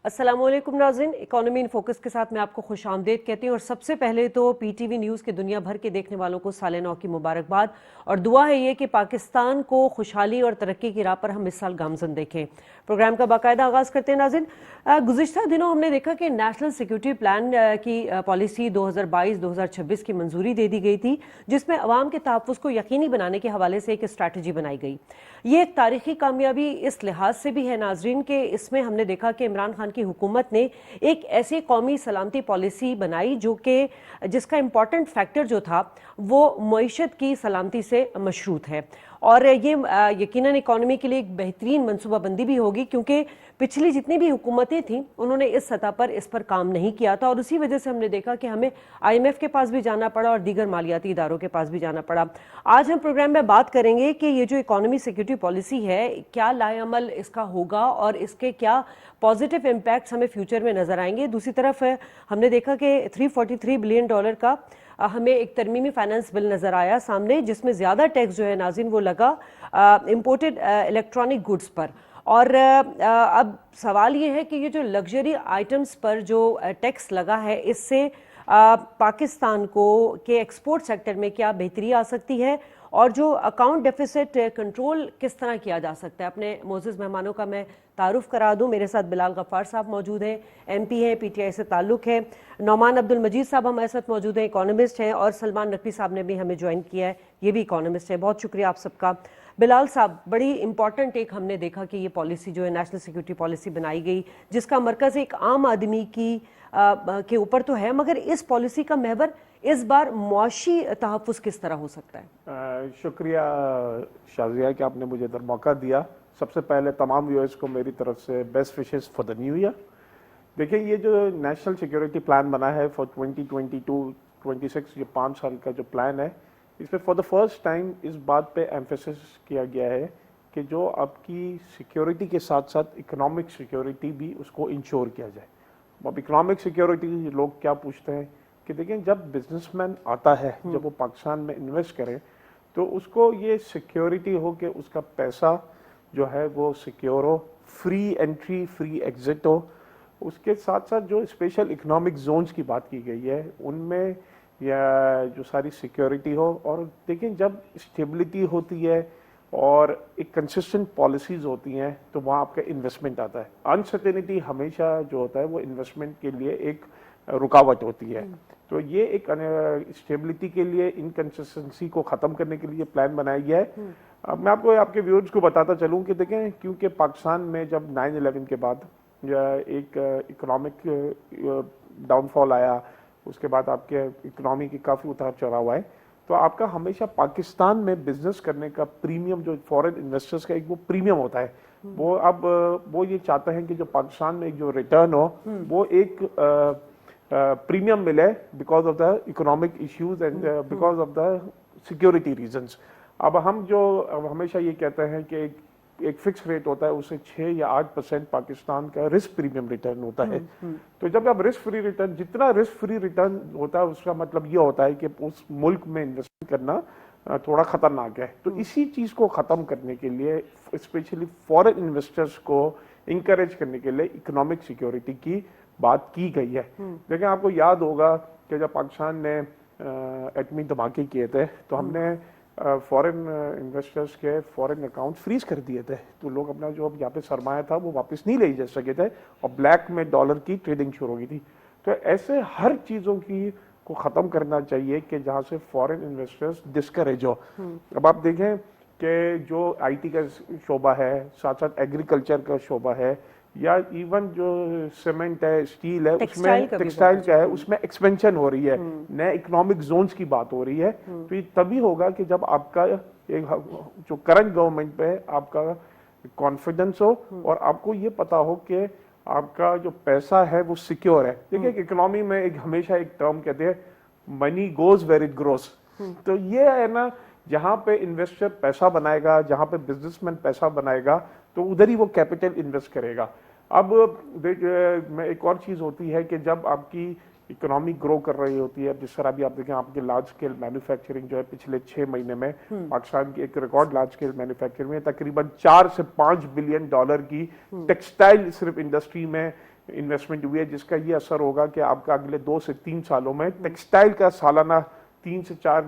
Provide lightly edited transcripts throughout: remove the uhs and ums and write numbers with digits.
अस्सलाम वालेकुम नाज़रीन, इकोनॉमी इन फोकस के साथ मैं आपको खुश आमदेद कहती हूँ। और सबसे पहले तो पीटीवी न्यूज़ के दुनिया भर के देखने वालों को साल नौ की मुबारकबाद और दुआ है ये कि पाकिस्तान को खुशहाली और तरक्की की राह पर हम इस साल गामजन देखें। प्रोग्राम का बाकायदा आगाज़ करते हैं नाज़रीन। गुज़िश्ता दिनों हमने देखा कि नेशनल सिक्योरिटी प्लान की पॉलिसी 2022-2026 की मंजूरी दे दी गई थी, जिसमें अवाम के तहफ़्फ़ुज़ को यकीनी बनाने के हवाले से एक स्ट्रैटेजी बनाई गई। ये एक तारीखी कामयाबी इस लिहाज से भी है नाज़रीन कि इसमें हमने देखा कि इमरान खान की हुकूमत ने एक ऐसी कौमी सलामती पॉलिसी बनाई जिसका इम्पॉर्टेंट फैक्टर जो था वो मईशत की सलामती से मशरूत है। और ये यकीनन इकॉनमी के लिए एक बेहतरीन मनसूबाबंदी भी होगी, क्योंकि पिछली जितनी भी हुकूमतें थीं उन्होंने इस सतह पर इस पर काम नहीं किया था, और उसी वजह से हमने देखा कि हमें IMF के पास भी जाना पड़ा और दीगर मालियाती इदारों के पास भी जाना पड़ा। आज हम प्रोग्राम में बात करेंगे कि ये जो इकॉनमी सिक्योरिटी पॉलिसी है, क्या लाएअमल इसका होगा और इसके क्या पॉजिटिव इम्पैक्ट्स हमें फ्यूचर में नजर आएंगे। दूसरी तरफ हमने देखा कि $343 बिलियन का हमें एक तरमीमी फाइनेंस बिल नजर आया सामने, जिसमें ज्यादा टैक्स जो है नाज़रीन वो लगा इंपोर्टेड इलेक्ट्रॉनिक गुड्स पर। और अब सवाल ये है कि ये जो लग्जरी आइटम्स पर जो टैक्स लगा है, इससे पाकिस्तान को के एक्सपोर्ट सेक्टर में क्या बेहतरी आ सकती है और जो अकाउंट डेफिसिट कंट्रोल किस तरह किया जा सकता है। अपने मोअज़्ज़ज़ मेहमानों का मैं तारुफ करा दूं। मेरे साथ बिलाल गफ्फार साहब मौजूद हैं, MP हैं, PTI से ताल्लुक़ है। नौमान अब्दुल मजीद साहब हमारे साथ मौजूद हैं, इकोनॉमिस्ट हैं। और सलमान नकवी साहब ने भी हमें ज्वाइन किया है, ये भी इकोनॉमिस्ट है। बहुत शुक्रिया आप सबका। बिलाल साहब, बड़ी इंपॉर्टेंट एक हमने देखा कि ये पॉलिसी जो है नेशनल सिक्योरिटी पॉलिसी बनाई गई, जिसका मरकज़ एक आम आदमी के ऊपर तो है, मगर इस पॉलिसी का महवर इस बार मुआशी तहफ़्फ़ुज़ किस तरह हो सकता है? शुक्रिया शाज़िया कि आपने मुझे इधर मौका दिया। सबसे पहले तमाम व्यूअर्स को मेरी तरफ से best wishes for the new year. देखिए, ये जो नेशनल सिक्योरिटी प्लान बना है फॉर 2022-26, ये 5 साल का जो प्लान है, इसमें फॉर द फर्स्ट टाइम इस बात पे एम्फेसिस किया गया है कि जो आपकी सिक्योरिटी के साथ साथ इकोनॉमिक सिक्योरिटी भी उसको इंश्योर किया जाए। अब इकोनॉमिक सिक्योरिटी लोग क्या पूछते हैं कि देखें, जब बिजनेसमैन आता है, जब वो पाकिस्तान में इन्वेस्ट करे, तो उसको ये सिक्योरिटी हो कि उसका पैसा जो है वो सिक्योर हो, फ्री एंट्री फ्री एग्जिट हो। उसके साथ साथ जो स्पेशल इकोनॉमिक जोन्स की बात की गई है उनमें या जो सारी सिक्योरिटी हो। और देखें, जब स्टेबिलिटी होती है और एक कंसिस्टेंट पॉलिसीज होती हैं तो वहाँ आपका इन्वेस्टमेंट आता है। अनसर्टेनिटी हमेशा जो होता है वो इन्वेस्टमेंट के लिए एक रुकावट होती है। तो ये एक स्टेबिलिटी के लिए, इनकंसिस्टेंसी को ख़त्म करने के लिए प्लान बनाया गया है। अब मैं आपको आपके व्यूअर्स को बताता चलूँ कि देखें, क्योंकि पाकिस्तान में जब 9/11 के बाद एक इकोनॉमिक डाउनफॉल आया, उसके बाद आपके इकोनॉमी की काफ़ी उतार चढ़ाव आए, तो आपका हमेशा पाकिस्तान में बिजनेस करने का प्रीमियम, जो फॉरेन इन्वेस्टर्स का एक वो प्रीमियम होता है, वो अब वो ये चाहते हैं कि जो पाकिस्तान में एक जो रिटर्न हो वो एक प्रीमियम मिले because of the economic issues and because of the security reasons. अब हमेशा ये कहते हैं कि एक फिक्स रेट होता है, उससे 6 या 8% पाकिस्तान का रिस्क प्रीमियम रिटर्न होता है। तो जब आप रिस्क फ्री रिटर्न, जितना रिस्क फ्री रिटर्न होता है उसका मतलब ये होता है कि उस मुल्क में इन्वेस्टमेंट करना थोड़ा खतरनाक है। तो इसी चीज को खत्म करने के लिए, स्पेशली फॉरेन इन्वेस्टर्स को इंकरेज करने के लिए इकोनॉमिक सिक्योरिटी की बात की गई है। देखिए, आपको याद होगा कि जब पाकिस्तान ने एटमी धमाके किए थे तो हमने फॉरेन इन्वेस्टर्स के फॉरेन अकाउंट फ्रीज कर दिए थे, तो लोग अपना जो अब यहाँ पे सरमाया था वो वापस नहीं ले जा सके थे और ब्लैक में डॉलर की ट्रेडिंग शुरू हो गई थी। तो ऐसे हर चीज़ों की को ख़त्म करना चाहिए कि जहाँ से फॉरेन इन्वेस्टर्स डिस्करेज हो। अब आप देखें कि जो IT का शोबा है, साथ साथ एग्रीकल्चर का शोबा है, या इवन जो सीमेंट है, स्टील है, उसमें टेक्सटाइल का है, उसमें एक्सपेंशन हो रही है, नए इकोनॉमिक जोन्स की बात हो रही है। तो ये तभी होगा कि जब आपका एक जो करंट गवर्नमेंट पे आपका कॉन्फिडेंस हो और आपको ये पता हो कि आपका जो पैसा है वो सिक्योर है। देखिए, इकोनॉमी में एक हमेशा एक टर्म कहते हैं, money goes where it grows. तो ये है ना, जहाँ पे इन्वेस्टर पैसा बनाएगा, जहाँ पे बिजनेसमैन पैसा बनाएगा, तो उधर ही वो कैपिटल इन्वेस्ट करेगा। अब में एक और चीज़ होती है कि जब आपकी इकोनॉमी ग्रो कर रही होती है, जिस तरह भी आप देखें, आपके लार्ज स्केल मैन्युफैक्चरिंग जो है पिछले 6 महीने में पाकिस्तान की एक रिकॉर्ड लार्ज स्केल मैन्युफैक्चरिंग में तकरीबन $4 से $5 बिलियन की टेक्सटाइल सिर्फ इंडस्ट्री में इन्वेस्टमेंट हुई है, जिसका ये असर होगा कि आपका अगले 2 से 3 सालों में टेक्सटाइल का सालाना 3 से 4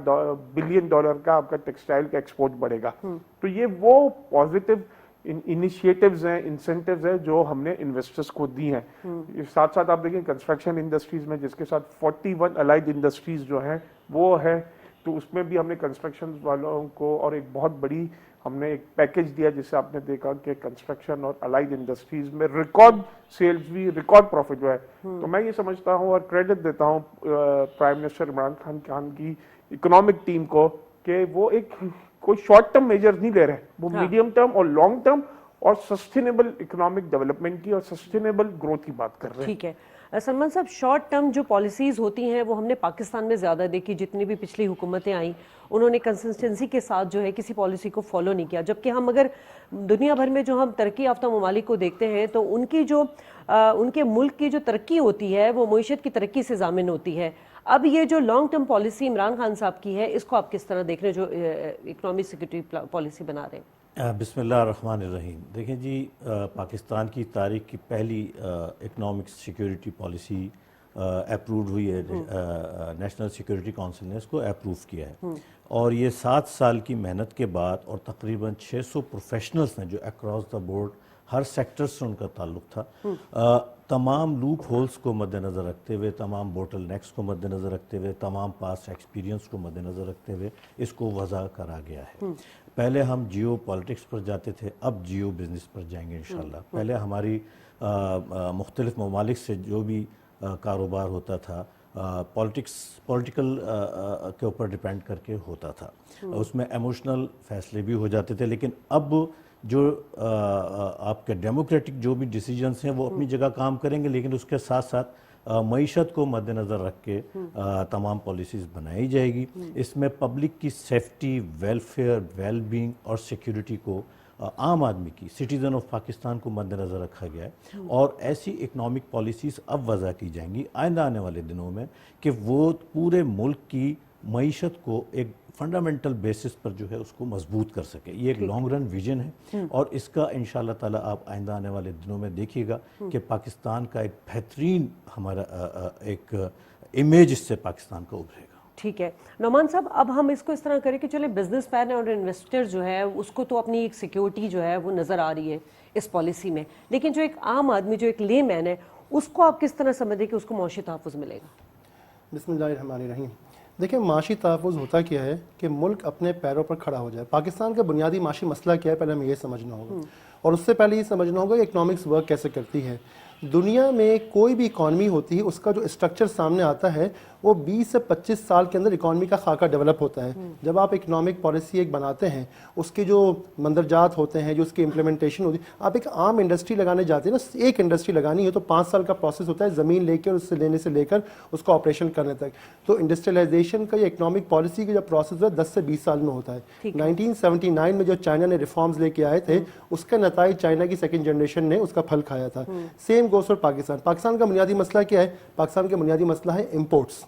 बिलियन डॉलर का आपका टेक्सटाइल का एक्सपोर्ट बढ़ेगा। तो ये वो पॉजिटिव इनिशिएटिव्स हैं, इंसेंटिव्स हैं जो हमने इन्वेस्टर्स को दी हैं। साथ साथ आप देखें कंस्ट्रक्शन इंडस्ट्रीज में, जिसके साथ 41 अलाइड इंडस्ट्रीज जो हैं वो है, तो उसमें भी हमने कंस्ट्रक्शन वालों को और एक बहुत बड़ी हमने एक पैकेज दिया, जिससे आपने देखा कि कंस्ट्रक्शन और अलाइड इंडस्ट्रीज में रिकॉर्ड सेल्स भी, रिकॉर्ड प्रॉफिट हुआ है। तो मैं ये समझता हूँ और क्रेडिट देता हूँ प्राइम मिनिस्टर इमरान खान की इकोनॉमिक टीम को कि वो एक कोई शॉर्ट टर्म मेजर नहीं ले रहे, वो मीडियम टर्म और लॉन्ग टर्म और सस्टेनेबल इकोनॉमिक डेवलपमेंट की और सस्टेनेबल ग्रोथ की बात कर रहे हैं। ठीक है सलमान साहब, शॉर्ट टर्म जो पॉलिसीज होती हैं वो हमने पाकिस्तान में ज़्यादा देखी। जितनी भी पिछली हुकूमतें आई उन्होंने कंसिस्टेंसी के साथ जो है किसी पॉलिसी को फॉलो नहीं किया। जबकि हम अगर दुनिया भर में जो हम तरक्की याफ्ता ममालिक को देखते हैं तो उनकी जो उनके मुल्क की जो तरक्की होती है वो मईशत की तरक्की से ज़ामिन होती है। अब ये जो long term policy Imran Khan साहब की है, इसको आप किस तरह देख रहे हैं जो इकनॉमिक सिक्योरिटी पॉलिसी बना रहे हैं? बिस्मिल्लाहिर्रहमानिर्रहीम। देखें जी, पाकिस्तान की तारीख की पहली इकनॉमिक सिक्योरिटी पॉलिसी अप्रूव्ड हुई है, नेशनल सिक्योरिटी काउंसिल ने इसको अप्रूव किया है। और ये 7 साल की मेहनत के बाद और तकरीबन 600 प्रोफेशनल्स ने जो across the board her sector से उनका ताल्लुक था, तमाम लूप होल्स को मद्देनज़र रखते हुए, तमाम बोटल नेक्स को मद्देनज़र रखते हुए, तमाम पास्ट एक्सपीरियंस को मद्देनज़र रखते हुए इसको वज़ा करा गया है। पहले हम जियो पॉलिटिक्स पर जाते थे, अब जियो बिज़नेस पर जाएंगे इंशाल्लाह। पहले हमारी मुख्तलिफ ममालिक से जो भी कारोबार होता था पॉलिटिकल के ऊपर डिपेंड करके होता था, उसमें इमोशनल फैसले भी हो जाते थे। लेकिन अब जो आपके डेमोक्रेटिक जो भी डिसीजंस हैं वो अपनी जगह काम करेंगे, लेकिन उसके साथ साथ मईशत को मद्देनज़र रख के तमाम पॉलिसीज़ बनाई जाएगी। इसमें पब्लिक की सेफ्टी, वेलफेयर, वेलबींग और सिक्योरिटी को आम आदमी की, सिटीज़न ऑफ पाकिस्तान को मद्देनज़र रखा गया है। और ऐसी इकनॉमिक पॉलिसीज़ अब वज़ा की जाएंगी आइंदा आने वाले दिनों में कि वो पूरे मुल्क की मईशत को एक फंडामेंटल बेसिस पर जो है उसको मजबूत कर सके। ये एक लॉन्ग रन विजन है और इसका इंशाअल्लाह ताला आप आइंदा आने वाले दिनों में देखिएगा कि पाकिस्तान का एक बेहतरीन हमारा एक इमेज इससे पाकिस्तान का उभरेगा। ठीक है नौमान साहब, अब हम इसको इस तरह करें कि चले बिजनेसमैन और इन्वेस्टर जो है उसको तो अपनी एक सिक्योरिटी जो है वो नज़र आ रही है इस पॉलिसी में, लेकिन जो एक आम आदमी, जो एक ले मैन है, उसको आप किस तरह समझें कि उसको मौशी तहफ़्फ़ुज़ मिलेगा? बिस्मिल्लाहिर्रहमानिर्रहीम। देखिए, माशी तहफ़्फ़ुज़ होता क्या है कि मुल्क अपने पैरों पर खड़ा हो जाए। पाकिस्तान का बुनियादी माशी मसला क्या है, पहले हमें ये समझना होगा। और उससे पहले ये समझना होगा कि इकनॉमिक्स वर्क कैसे करती है। दुनिया में कोई भी इकॉनमी होती है, उसका जो स्ट्रक्चर सामने आता है वो 20 से 25 साल के अंदर इकॉनमी का खाका डेवलप होता है। जब आप इकनॉमिक पॉलिसी एक बनाते हैं, उसके जो मंदरजात होते हैं, जो उसकी इम्प्लीमेंटेशन होती है, आप एक आम इंडस्ट्री लगाने जाते हैं ना, एक इंडस्ट्री लगानी है तो 5 साल का प्रोसेस होता है, ज़मीन लेकर उससे लेने से लेकर उसको ऑपरेशन करने तक। तो इंडस्ट्रियलाइजेशन का या इकनॉमिक पॉलिसी का जो प्रोसेस है 10 से 20 साल में होता है। 1979 में जो चाइना ने रिफॉर्म्स लेके आए थे, उसका नताइज चाइना की सेकेंड जनरेशन ने उसका फल खाया था। Same goes for Pakistan. Pakistan का बुनियादी मसला क्या है? पाकिस्तान का बुनियादी मसला है इम्पोर्ट्स।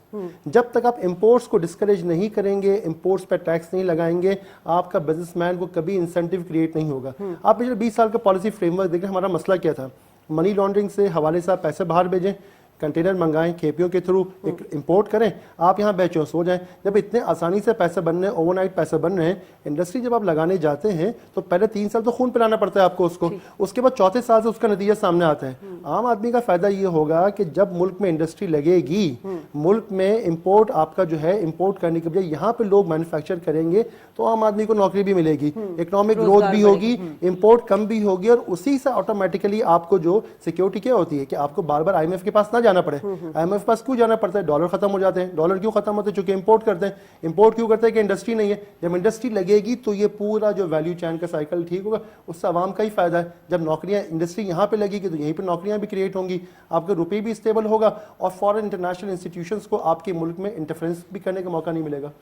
जब तक आप इंपोर्ट्स को डिस्करेज नहीं करेंगे, इंपोर्ट्स पर टैक्स नहीं लगाएंगे, आपका बिजनेसमैन को कभी इंसेंटिव क्रिएट नहीं होगा। आप पिछले 20 साल का पॉलिसी फ्रेमवर्क देखें, हमारा मसला क्या था? मनी लॉन्ड्रिंग से हवाले से आप पैसे बाहर भेजें, कंटेनर मंगाएं, खेपियों के थ्रू एक इंपोर्ट करें, आप यहाँ बेचो सो जाएं। जब इतने आसानी से पैसे बन रहे हैं, ओवरनाइट पैसे बन रहे हैं, इंडस्ट्री जब आप लगाने जाते हैं तो पहले 3 साल तो खून पिलाना पड़ता है आपको उसको, उसके बाद चौथे साल से उसका नतीजा सामने आता है। आम आदमी का फायदा ये होगा कि जब मुल्क में इंडस्ट्री लगेगी, मुल्क में इंपोर्ट आपका जो है, इंपोर्ट करने के बजाय यहाँ पे लोग मैन्युफैक्चर करेंगे तो आम आदमी को नौकरी भी मिलेगी, इकोनॉमिक ग्रोथ भी होगी, इंपोर्ट कम भी होगी, और उसी से ऑटोमेटिकली आपको जो सिक्योरिटी क्या होती है कि आपको बार बार IMF के पास ना जाना पड़े। IMF पास क्यों जाना पड़ता है? डॉलर खत्म हो जाते हैं। डॉलर क्यों खत्म होते हैं? चूंकि इंपोर्ट करते हैं। इंपोर्ट क्यों करते हैं? कि इंडस्ट्री नहीं है। जब इंडस्ट्री लगेगी तो ये पूरा जो वैल्यू चेन का साइकिल ठीक होगा, उससे आवाम का ही फायदा है। जब नौकरियां, इंडस्ट्री यहाँ पे लगेगी तो यहीं पे नौकरियां भी क्रिएट होंगी, आपका रुपये भी स्टेबल होगा और फॉरेन इंटरनेशनल इंस्टीट्यूशंस को आपके मुल्क में इंटरफेरेंस भी करने का मौका नहीं मिलेगा।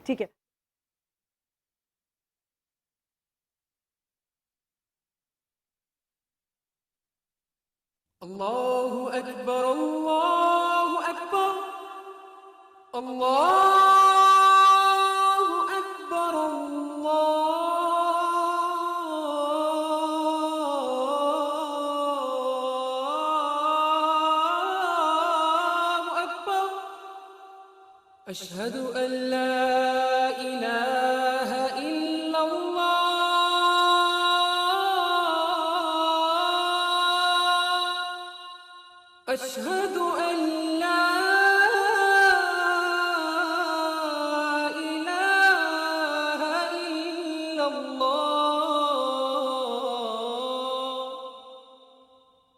ठीक है। अल्लाहु अकबर, अल्लाहु अकबर, अल्लाहु अकबर, أشهد أن لا إله إلا الله أشهد أن لا إله إلا الله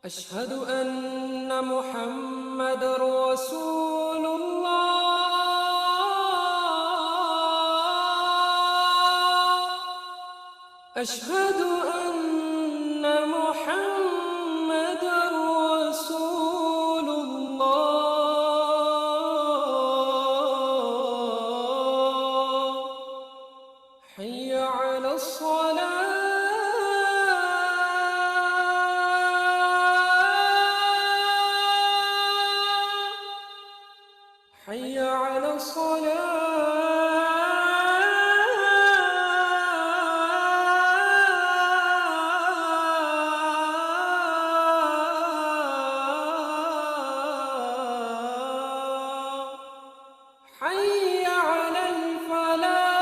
أشهد أن محمد رسول الله أشهد أن محمد رسول الله حي على الصلاة حي على الصلاة حي على الفلاح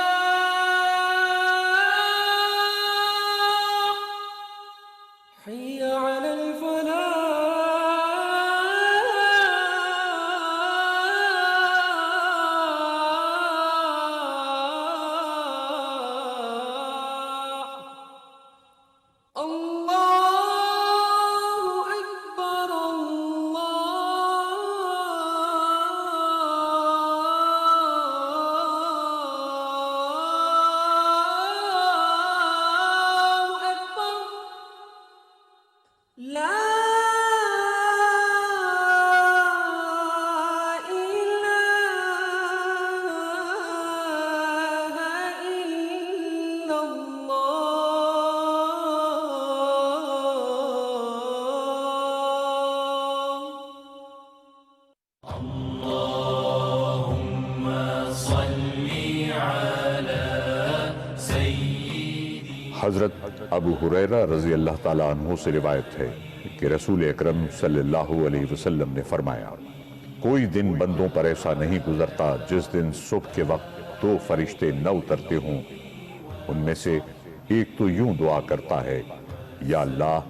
حي على الفلاح الله أكبر الله أكبر لا إله إلا الله حضرت ابو ہریرہ رضی اللہ تعالیٰ عنہ سے روایت ہے کہ رسول اکرم صلی اللہ علیہ وسلم نے فرمایا کوئی دن بندوں پر ایسا نہیں گزرتا جس دن صبح کے وقت دو فرشتے نہ اترتے ہوں ان میں سے ایک تو یوں دعا کرتا ہے یا اللہ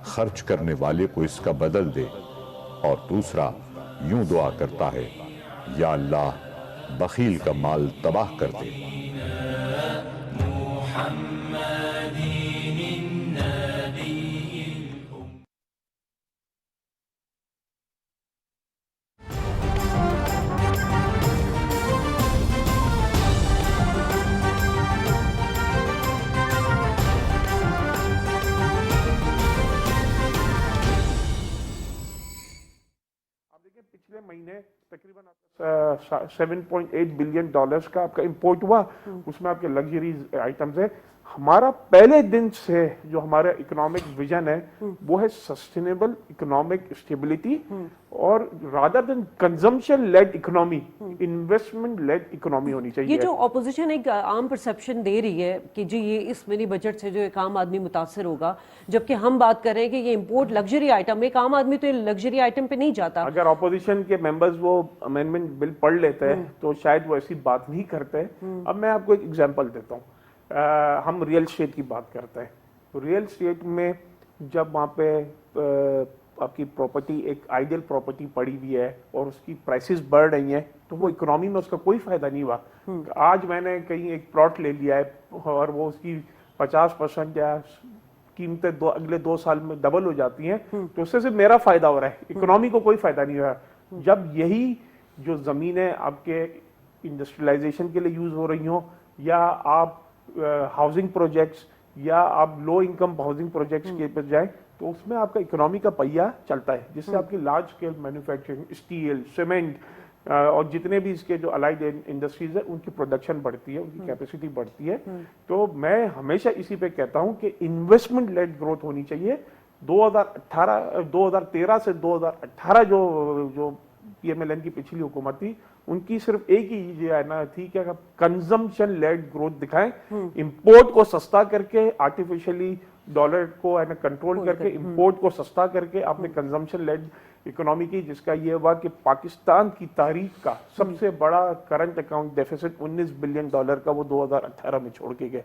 خرچ کرنے والے کو اس کا بدل دے اور دوسرا یوں دعا کرتا ہے یا اللہ بخیل کا مال تباہ کر دے پچھلے مہینے تقریباً 7.8 بلین ڈالرز کا آپ کا امپورٹ ہوا اس میں آپ کے لگژریز آئٹمز ہیں ہمارا پہلے دن سے جو ہمارا اکنامک ویژن ہے وہ ہے سسٹینیبل اکنامک اسٹیبلٹی اور rather than consumption lead economy investment lead economy ہونی چاہیے یہ جو اپوزیشن ایک عام پرسپشن دے رہی ہے کہ جی یہ اس منی بجٹ سے جو ایک عام آدمی متاثر ہوگا جبکہ ہم بات کر رہے ہیں کہ یہ امپورٹ لگژری آئٹم ایک عام آدمی تو لگژری آئٹم پہ نہیں جاتا اگر اپوزیشن کے ممبرز وہ امینڈمنٹ بل پڑھ لیتے ہیں تو شاید وہ ایسی بات نہیں کرتے اب میں آپ کو ایک ایگزامپل دیتا ہوں ہم ریئل اسٹیٹ کی بات کرتے ہیں ریئل اسٹیٹ میں جب وہاں پہ آپ کی پراپرٹی ایک آئیڈیل پراپرٹی پڑی ہوئی ہے اور اس کی پرائسز بڑھ رہی ہیں تو وہ اکنامی میں اس کا کوئی فائدہ نہیں ہوا آج میں نے کہیں ایک پلاٹ لے لیا ہے اور وہ اس کی 50% یا قیمتیں اگلے 2 سال میں ڈبل ہو جاتی ہیں تو اس سے صرف میرا فائدہ ہو رہا ہے اکنامی کو کوئی فائدہ نہیں ہو رہا جب یہی جو زمینیں آپ کے انڈسٹریلائزیشن کے لیے یوز ہو رہی ہوں یا آپ ہاؤسنگ پروجیکٹس یا آپ لو انکم ہاؤسنگ پروجیکٹس کے پر جائیں تو اس میں آپ کا اکنامی کا پہیہ چلتا ہے جس سے آپ کی large scale manufacturing steel cement اور جتنے بھی اس کے جو الائڈ انڈسٹریز ہیں ان کی پروڈکشن بڑھتی ہے ان کی کیپیسٹی بڑھتی ہے تو میں ہمیشہ اسی پہ کہتا ہوں کہ انویسٹمنٹ لیڈ گروتھ ہونی چاہیے 2013 سے 2018 جو پی ایم ایل این کی پچھلی حکومت تھی ان کی صرف ایک ہی جو ہے نا تھی کہ کنزمپشن لیڈ گروتھ دکھائیں امپورٹ کو سستا کر کے آرٹیفیشلی ڈالر کو ہے نا کنٹرول کر کے امپورٹ کو سستا کر کے آپ نے کنزمپشن لیڈ इकोनॉमी की, जिसका ये हुआ कि पाकिस्तान की तारीख का सबसे बड़ा करंट अकाउंट डेफिसिट $19 बिलियन का वो 2018 में छोड़ के गए।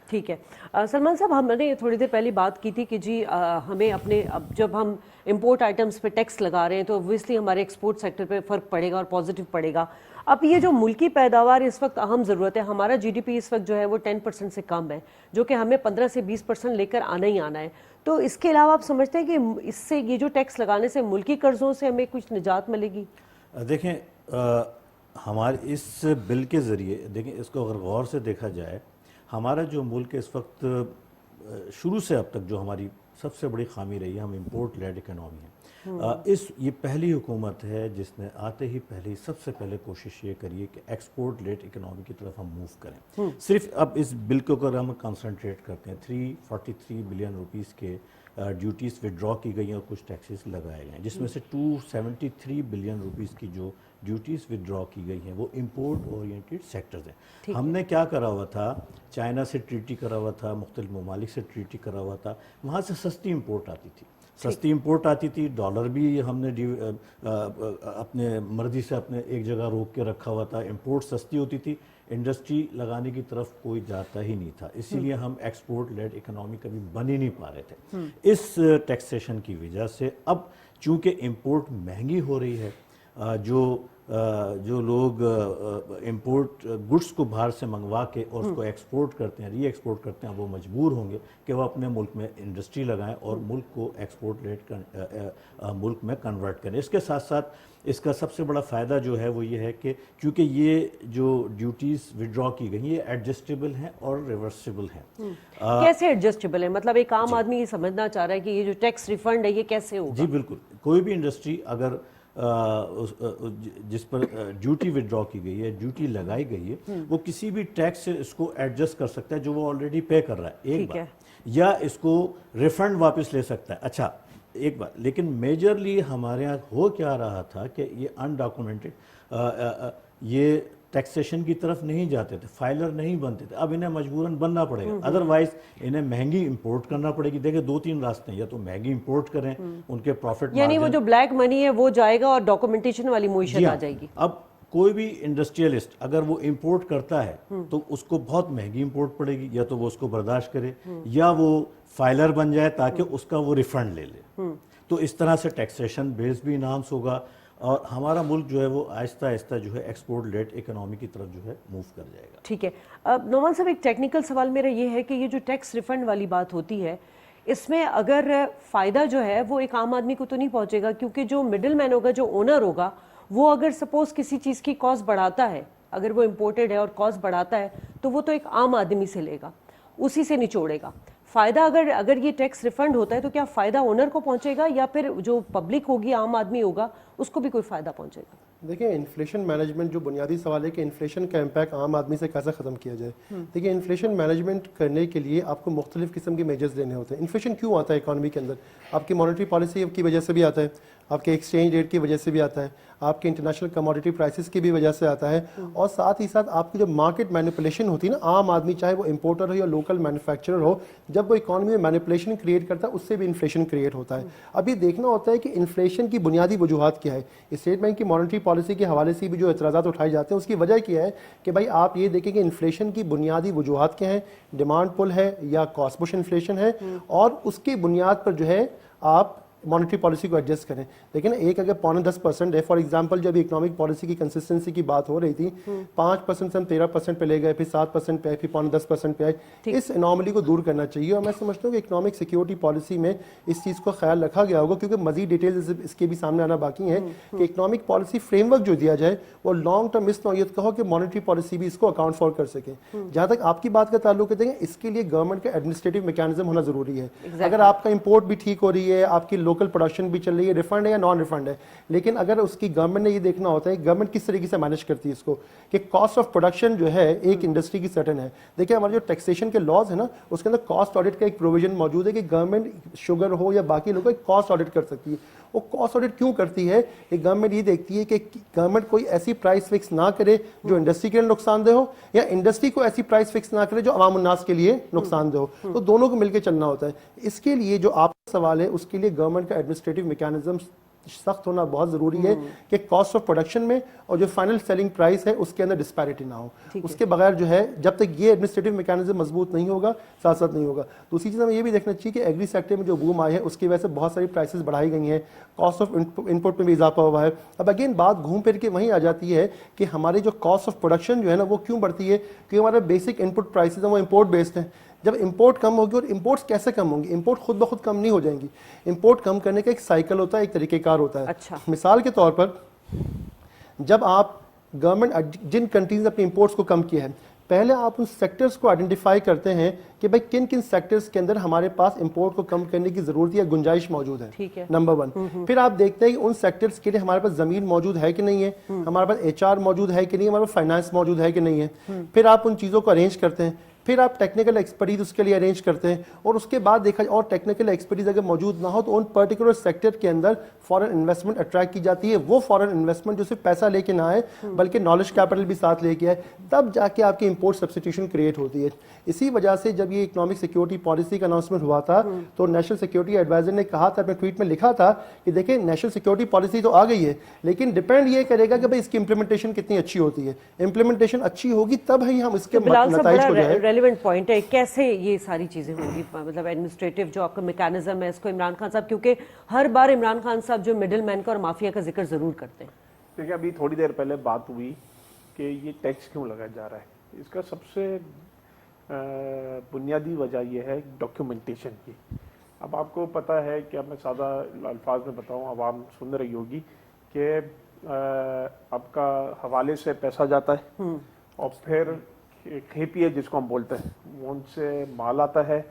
ठीक है। सलमान साहब, हमने थोड़ी देर पहले बात की थी कि जी हमें अपने, अब जब हम इंपोर्ट आइटम्स पे टैक्स लगा रहे हैं तो ऑब्वियसली हमारे एक्सपोर्ट सेक्टर पे फ़र्क पड़ेगा और पॉजिटिव पड़ेगा। अब ये जो मुल्की पैदावार इस वक्त अहम ज़रूरत है, हमारा जीडीपी इस वक्त जो है वो 10% से कम है, जो कि हमें 15 से 20% लेकर आना ही आना है। तो इसके अलावा आप समझते हैं कि इससे, ये जो टैक्स लगाने से मुल्की कर्ज़ों से हमें कुछ निजात मिलेगी? देखें, हमारे इस बिल के ज़रिए, देखें इसको अगर गौर से देखा जाए, हमारा जो मुल्क इस वक्त शुरू से अब तक जो हमारी सबसे बड़ी खामी रही है, हम इंपोर्ट लेड इकनॉमी है। ये पहली हुकूमत है जिसने आते ही पहले सबसे पहले कोशिश ये करी है कि एक्सपोर्ट लेड इकनॉमी की तरफ हम मूव करें। सिर्फ अब इस बिल के ऊपर हम कंसंट्रेट करते हैं, 343 बिलियन रुपीस के ड्यूटीज़ विड्रॉ की गई हैं और कुछ टैक्सेस लगाए गए हैं, जिसमें से 273 बिलियन रुपीस की जो ड्यूटीज़ विड्रॉ की गई हैं वो इंपोर्ट ओरिएंटेड सेक्टर्स हैं। हमने क्या करा हुआ था, चाइना से ट्रीटी करा हुआ था, मुख्तलिफ ममालिक से ट्रीटी करा हुआ था, वहाँ से सस्ती इंपोर्ट आती थी, सस्ती इंपोर्ट आती थी। डॉलर भी हमने अपने मर्जी से अपने एक जगह रोक के रखा हुआ था, इंपोर्ट सस्ती होती थी, इंडस्ट्री लगाने की तरफ कोई जाता ही नहीं था, इसीलिए हम एक्सपोर्ट लेड इकोनॉमी कभी बन ही नहीं पा रहे थे। इस टैक्सेशन की वजह से अब चूँकि इंपोर्ट महंगी हो रही है, जो लोग इंपोर्ट गुड्स को बाहर से मंगवा के और उसको एक्सपोर्ट करते हैं, री एक्सपोर्ट करते हैं, वो मजबूर होंगे कि वो अपने मुल्क में इंडस्ट्री लगाएं और मुल्क को एक्सपोर्ट रेट मुल्क में कन्वर्ट करें। इसके साथ साथ इसका सबसे बड़ा फ़ायदा जो है वो ये है कि क्योंकि ये जो ड्यूटीज़ विड्रॉ की गई ये एडजस्टेबल हैं और रिवर्सिबल हैं। कैसे एडजस्टेबल है? मतलब एक आम आदमी ये समझना चाह रहा है कि ये जो टैक्स रिफंड है ये कैसे होगा? जी बिल्कुल, कोई भी इंडस्ट्री अगर जिस पर ड्यूटी विड्रॉ की गई है, ड्यूटी लगाई गई है, वो किसी भी टैक्स से इसको एडजस्ट कर सकता है जो वो ऑलरेडी पे कर रहा है, एक बार, या इसको रिफंड वापस ले सकता है। अच्छा, एक बार, लेकिन मेजरली हमारे यहाँ हो क्या रहा था कि ये अनडॉक्यूमेंटेड ये टैक्सेशन की तरफ नहीं जाते थे, फाइलर नहीं बनते थे, अब इन्हें मजबूरन बनना पड़ेगा, अदरवाइज इन्हें महंगी इंपोर्ट करना पड़ेगी। देखिए 2-3 रास्ते हैं, या तो महंगी इंपोर्ट करें, उनके प्रॉफिट, यानी वो जो ब्लैक मनी है वो जाएगा और डॉक्यूमेंटेशन वाली मुईशत आ जाएगी। अब कोई भी इंडस्ट्रियलिस्ट अगर वो इंपोर्ट करता है तो उसको बहुत महंगी इंपोर्ट पड़ेगी, या तो वो उसको बर्दाश्त करे या वो फाइलर बन जाए ताकि उसका वो रिफंड ले ले। तो इस तरह से टैक्सेशन बेस भी इन्हांस होगा और हमारा मुल्क जो है वो आहिस्ता आहिस्ता जो है एक्सपोर्ट लेड इकोनॉमी की तरफ जो है मूव कर जाएगा। ठीक है। अब नोमान साहब, एक टेक्निकल सवाल मेरा ये है कि ये जो टैक्स रिफंड वाली बात होती है, इसमें अगर फ़ायदा जो है वो एक आम आदमी को तो नहीं पहुंचेगा, क्योंकि जो मिडिल मैन होगा, जो ओनर होगा, वो अगर सपोज किसी चीज़ की कॉस्ट बढ़ाता है, अगर वो इम्पोर्टेड है और कॉस्ट बढ़ाता है, तो वो तो एक आम आदमी से लेगा, उसी से निचोड़ेगा। फ़ायदा अगर ये टैक्स रिफंड होता है तो क्या फ़ायदा ओनर को पहुंचेगा या फिर जो पब्लिक होगी, आम आदमी होगा, उसको भी कोई फ़ायदा पहुंचेगा? देखिए, इन्फ्लेशन मैनेजमेंट जो बुनियादी सवाल है कि इन्फ्लेशन का इम्पैक्ट आम आदमी से कैसे ख़त्म किया जाए। देखिए, इन्फ्लेशन मैनेजमेंट करने के लिए आपको मुख्तलिफ किस्म के मेजर्स लेने होते हैं। इन्फ्लेशन क्यों आता है इकॉनमी के अंदर? आपकी मॉनेटरी पॉलिसी की वजह से भी आता है, आपके एक्सचेंज रेट की वजह से भी आता है, आपके इंटरनेशनल कमोडिटी प्राइसेस की भी वजह से आता है, और साथ ही साथ आपकी जो मार्केट मैनिपुलेशन होती है ना, आम आदमी चाहे वो इंपोर्टर हो या लोकल मैन्युफैक्चरर हो, जब वो इकॉनमी में मैनिपुलेशन क्रिएट करता है उससे भी इन्फ्लेशन क्रिएट होता है। अब ये देखना होता है कि इन्फ्लेशन की बुनियादी वजूहात क्या है। स्टेट बैंक की मॉनेटरी पॉलिसी के हवाले से भी जो एतराज़ात उठाए जाते हैं उसकी वजह क्या है कि भाई आप ये देखें कि इन्फ्लेशन की बुनियादी वजूहात क्या हैं, डिमांड पुल है या कॉस्ट पुश इन्फ्लेशन है, और उसकी बुनियाद पर जो है आप मॉनेटरी पॉलिसी को एडजस्ट करें। लेकिन एक अगर 10% है, फॉर एग्जांपल जब इकोनॉमिक पॉलिसी की कंसिस्टेंसी की बात हो रही थी, 5% से हम 13% पे ले गए, फिर 7% पे आए, फिर 10% पे आए। इस एनॉमली को दूर करना चाहिए, और मैं समझता हूँ कि इकोनॉमिक सिक्योरिटी पॉलिसी में इस चीज़ को ख्याल रखा गया होगा, क्योंकि मजीद डिटेल्स इसके भी सामने आना बाकी है कि इकोनॉमिक पॉलिसी फ्रेमवर्क जो दिया जाए वो लॉन्ग टर्म इस नौयत का हो कि मॉनेटरी पॉलिसी भी इसको अकाउंट फॉर कर सके। जहाँ तक आपकी बात का ताल्लुक है, इसके लिए गवर्नमेंट का एडमिनिस्ट्रेटिव मैकेनिज्म होना जरूरी है। अगर आपका इंपोर्ट भी ठीक हो रही है, आपकी लोकल प्रोडक्शन भी चल रही है, रिफंड है या नॉन रिफंड है, लेकिन अगर उसकी गवर्नमेंट ने ये देखना होता है गवर्नमेंट किस तरीके से मैनेज करती है इसको, कि कॉस्ट ऑफ प्रोडक्शन जो है एक इंडस्ट्री की सर्टेन है। देखिए, हमारे जो टैक्सेशन के लॉज है ना, उसके अंदर कॉस्ट ऑडिट का एक प्रोविजन मौजूद है कि गवर्नमेंट शुगर हो या बाकी लोगों को कॉस्ट ऑडिट कर सकती है। वो कॉस्ट ऑडिट क्यों करती है? कि गवर्नमेंट ये देखती है कि गवर्नमेंट कोई ऐसी प्राइस फिक्स ना करे जो इंडस्ट्री के लिए नुकसानदेह हो, या इंडस्ट्री को ऐसी प्राइस फिक्स ना करे जो अवाम उन्नास के लिए नुकसानदेह हो। तो दोनों को मिलकर चलना होता है। इसके लिए जो आपका सवाल है उसके लिए गवर्नमेंट का एडमिनिस्ट्रेटिव मैकेनिज्म سخت ہونا بہت ضروری ہے کہ کاسٹ آف پروڈکشن میں اور جو فائنل سیلنگ پرائس ہے اس کے اندر ڈسپیرٹی نہ ہو. اس کے بغیر جو ہے جب تک یہ ایڈمنسٹریٹو میکینزم مضبوط نہیں ہوگا ساتھ ساتھ نہیں ہوگا. دوسری چیز ہمیں یہ بھی دیکھنا چاہیے کہ ایگری سیکٹر میں جو بوم آئی ہے اس کی وجہ سے بہت ساری پرائسز بڑھائی گئی ہیں, کاسٹ آف انپٹ میں بھی اضافہ ہوا ہے. اب اگین بات گھوم پھر کے وہیں آ جاتی ہے کہ ہماری جو کاسٹ آف پروڈکشن جو ہے نا وہ کیوں بڑھتی ہے, کیونکہ ہمارے بیسک انپٹ پرائسز ہیں وہ امپورٹ بیسڈ ہیں. جب امپورٹ کم ہوگی, اور امپورٹس کیسے کم ہوں گی, امپورٹ خود بخود کم نہیں ہو جائیں گی. امپورٹ کم کرنے کا ایک سائیکل ہوتا ہے, ایک طریقہ کار ہوتا ہے. اچھا. مثال کے طور پر جب آپ گورنمنٹ جن کنٹریز نے اپنے امپورٹس کو کم کیا ہے, پہلے آپ ان سیکٹرز کو آئیڈینٹیفائی کرتے ہیں کہ بھائی کن کن سیکٹرز کے اندر ہمارے پاس امپورٹ کو کم کرنے کی ضرورت یا گنجائش موجود ہے. ٹھیک ہے. نمبر 1. پھر آپ دیکھتے ہیں کہ ان سیکٹرز کے لیے ہمارے پاس زمین موجود ہے کہ نہیں ہے, ہمارے پاس ایچ آر موجود ہے کہ نہیں, ہمارے پاس فائنانس موجود ہے کہ نہیں ہے. پھر آپ ان چیزوں کو ارینج کرتے ہیں, پھر آپ ٹیکنیکل ایکسپرٹیز اس کے لیے ارینج کرتے ہیں, اور اس کے بعد دیکھا اور ٹیکنیکل ایکسپرٹیز اگر موجود نہ ہو تو ان پرٹیکولر سیکٹر کے اندر فارن انویسٹمنٹ اٹریکٹ کی جاتی ہے. وہ فارن انویسٹمنٹ جو صرف پیسہ لے کے نہ آئے بلکہ نالج کیپٹل بھی ساتھ لے کے آئے, تب جا کے آپ کی امپورٹ سبسٹیٹیوشن کریٹ ہوتی ہے. اسی وجہ سے جب یہ اکنامک سیکیورٹی پالیسی کا اناؤنسمنٹ ہوا تھا تو نیشنل سیکیورٹی ایڈوائزر نے کہا تھا, اپنے ٹویٹ میں لکھا تھا کہ دیکھیں نیشنل سیکیورٹی پالیسی تو آ گئی ہے لیکن ڈیپینڈ یہ کرے گا کہ بھائی اس کی امپلیمنٹیشن کتنی اچھی ہوتی ہے. امپلیمنٹیشن اچھی ہوگی تب ہی ہم اس کے بلال صاحب نتائج کو جو بڑا ہے ریلیونٹ پوائنٹ ہے, کیسے یہ ساری چیزیں ہوں گی, مطلب ایڈمنسٹریٹو جو آپ کا میکانزم ہے اس کو عمران خان صاحب, کیونکہ ہر بار عمران خان صاحب جو مڈل مین کا اور مافیا کا ذکر ضرور کرتے ہیں. دیکھیں ابھی تھوڑی دیر پہلے بات ہوئی کہ یہ ٹیکس کیوں لگایا جا رہا ہے. اس کا سب سے بنیادی وجہ یہ ہے ڈاکیومنٹیشن کی. اب آپ کو پتہ ہے کہ اب میں سادہ الفاظ میں بتاؤں, عوام سن رہی ہوگی کہ آپ کا حوالے سے پیسہ جاتا ہے اور پھر کھیپی ہے جس کو ہم بولتے ہیں, وہ ان سے مال آتا ہے,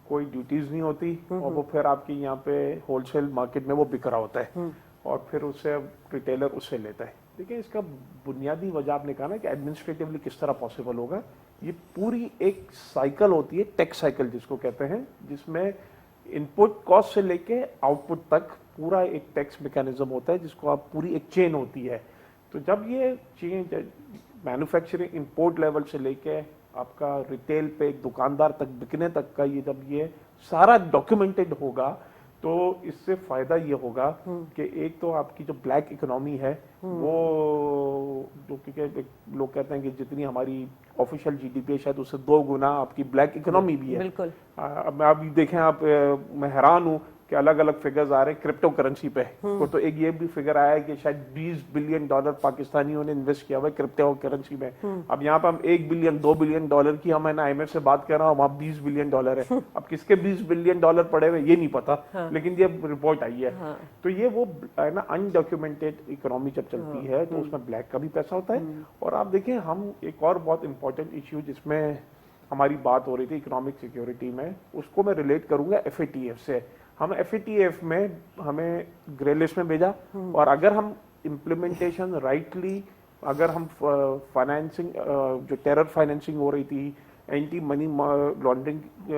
کوئی ڈیوٹیز نہیں ہوتی, اور وہ پھر آپ کی یہاں پہ ہول سیل مارکیٹ میں وہ بک رہا ہوتا ہے, اور پھر اسے ریٹیلر اس سے لیتا ہے. دیکھیں اس کا بنیادی وجہ آپ نے کہا نا کہ ایڈمنسٹریٹیولی کس طرح پاسبل ہوگا. یہ پوری ایک سائیکل ہوتی ہے, ٹیکس سائیکل جس کو کہتے ہیں, جس میں ان پٹ کاسٹ سے لے کے آؤٹ پٹ تک پورا ایک ٹیکس میکینزم ہوتا ہے, جس کو آپ پوری ایک چین ہوتی ہے. تو جب یہ چین مینوفیکچرنگ امپورٹ لیول سے لے کے آپ کا ریٹیل پہ ایک دکاندار تک بکنے تک کا یہ جب یہ سارا ڈاکیومنٹڈ ہوگا تو اس سے فائدہ یہ ہوگا کہ ایک تو آپ کی جو بلیک اکنامی ہے وہ جو کہ لوگ کہتے ہیں کہ جتنی ہماری آفیشیل جی ڈی پی ہے شاید اس سے 2 گنا آپ کی بلیک اکنامی بھی ہے. بالکل. اب میں ابھی دیکھیں آپ, میں حیران ہوں کہ الگ الگ فگرز آ رہے ہیں کرپٹو کرنسی پہ. تو ایک یہ بھی فگر آیا ہے کہ شاید $20 بلین پاکستانیوں نے انویسٹ کیا ہوا ہے کرپٹو کرنسی میں. اب یہاں پہ ہم $1 بلین $2 بلین کی ہم آئی ایم ایف سے بات کر رہا ہوں, وہاں $20 بلین ہے. اب کس کے $20 بلین پڑے ہوئے یہ نہیں پتا, لیکن یہ رپورٹ آئی ہے. تو یہ وہ ہے نا انڈاکیومنٹڈ اکنامی جب چلتی ہے تو اس میں بلیک کا بھی پیسہ ہوتا ہے. اور آپ دیکھیں ہم ایک اور بہت امپورٹنٹ ایشو جس میں ہماری بات ہو رہی تھی اکنامک سیکیورٹی میں, اس کو میں ریلیٹ کروں گا ایف اے ٹی ایف سے. ہم ایف اے ٹی ایف میں ہمیں گرے لسٹ میں بھیجا, اور اگر ہم امپلیمنٹیشن رائٹلی, اگر ہم فائنینسنگ جو ٹیرر فائنینسنگ ہو رہی تھی, اینٹی منی لانڈرنگ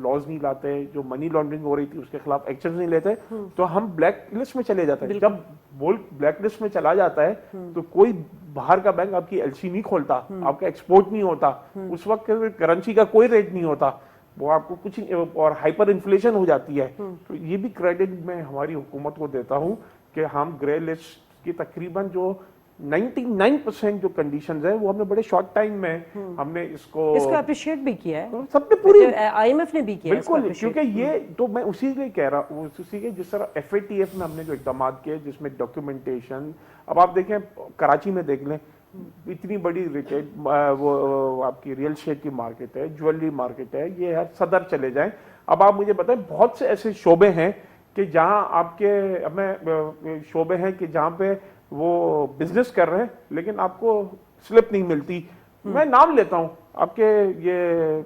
لاز نہیں لاتے, جو منی لانڈرنگ ہو رہی تھی اس کے خلاف ایکشن نہیں لیتے, تو ہم بلیک لسٹ میں چلے جاتے ہیں. جب ملک بلیک لسٹ میں چلا جاتا ہے تو کوئی باہر کا بینک آپ کی ایل سی نہیں کھولتا, آپ کا ایکسپورٹ نہیں ہوتا, اس وقت کرنسی کا کوئی ریٹ نہیں ہوتا, وہ آپ کو کچھ, اور ہائپر انفلیشن ہو جاتی ہے. تو یہ بھی کریڈٹ میں ہماری حکومت کو دیتا ہوں کہ ہم گرے لسٹ کی تقریباً جو 99% جو کنڈیشنز ہیں وہ ہم نے بڑے شارٹ ٹائم میں ہم نے اس کو اپریشیٹ بھی کیا ہے, سب نے پوری آئی ایم ایف نے بھی کیا ہے. بالکل, کیونکہ یہ تو میں اسی لیے کہہ رہا ہوں, اسی کے جس طرح ایف اے ٹی ایف میں ہم نے جو اقدامات کیے جس میں ڈاکیومنٹیشن. اب آپ دیکھیں کراچی میں دیکھ لیں, اتنی بڑی ریٹیل وہ آپ کی ریئل اسٹیٹ کی مارکیٹ ہے, جویلری مارکیٹ ہے, یہ ہے صدر چلے جائیں. اب آپ مجھے بتائیں بہت سے ایسے شعبے ہیں کہ جہاں آپ کے شعبے ہیں کہ جہاں پہ وہ بزنس کر رہے ہیں لیکن آپ کو سلپ نہیں ملتی. میں نام لیتا ہوں, آپ کے یہ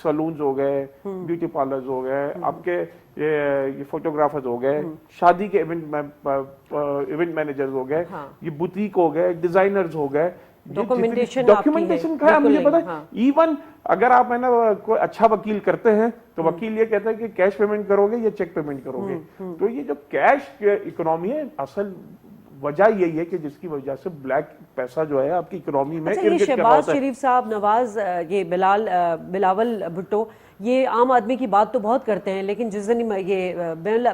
سلونز ہو گئے, بیوٹی پارلرز ہو گئے, آپ کے یہ فوٹوگرافرز ہو گئے, شادی کے ایونٹ مینیجرز ہو گئے, یہ بوتیک ہو گئے, ڈیزائنرز ہو گئے. ڈاکیومنٹیشن کا ہے, مجھے پتا ہے. ایون اگر آپ ہے نا کوئی اچھا وکیل کرتے ہیں تو وکیل یہ کہتا ہے کہ کیش پیمنٹ کرو گے یا چیک پیمنٹ کرو گے. تو یہ جو کیش اکنامی ہے اصل وجہ یہی ہے کہ جس کی وجہ سے بلیک پیسہ جو ہے آپ کی اکنامی میں اچھا، یہ ارد گرد کیا شہباز ہوتا ہے. شریف صاحب، نواز، یہ بلاول بھٹو، یہ عام آدمی کی بات تو بہت کرتے ہیں، لیکن جس دن یہ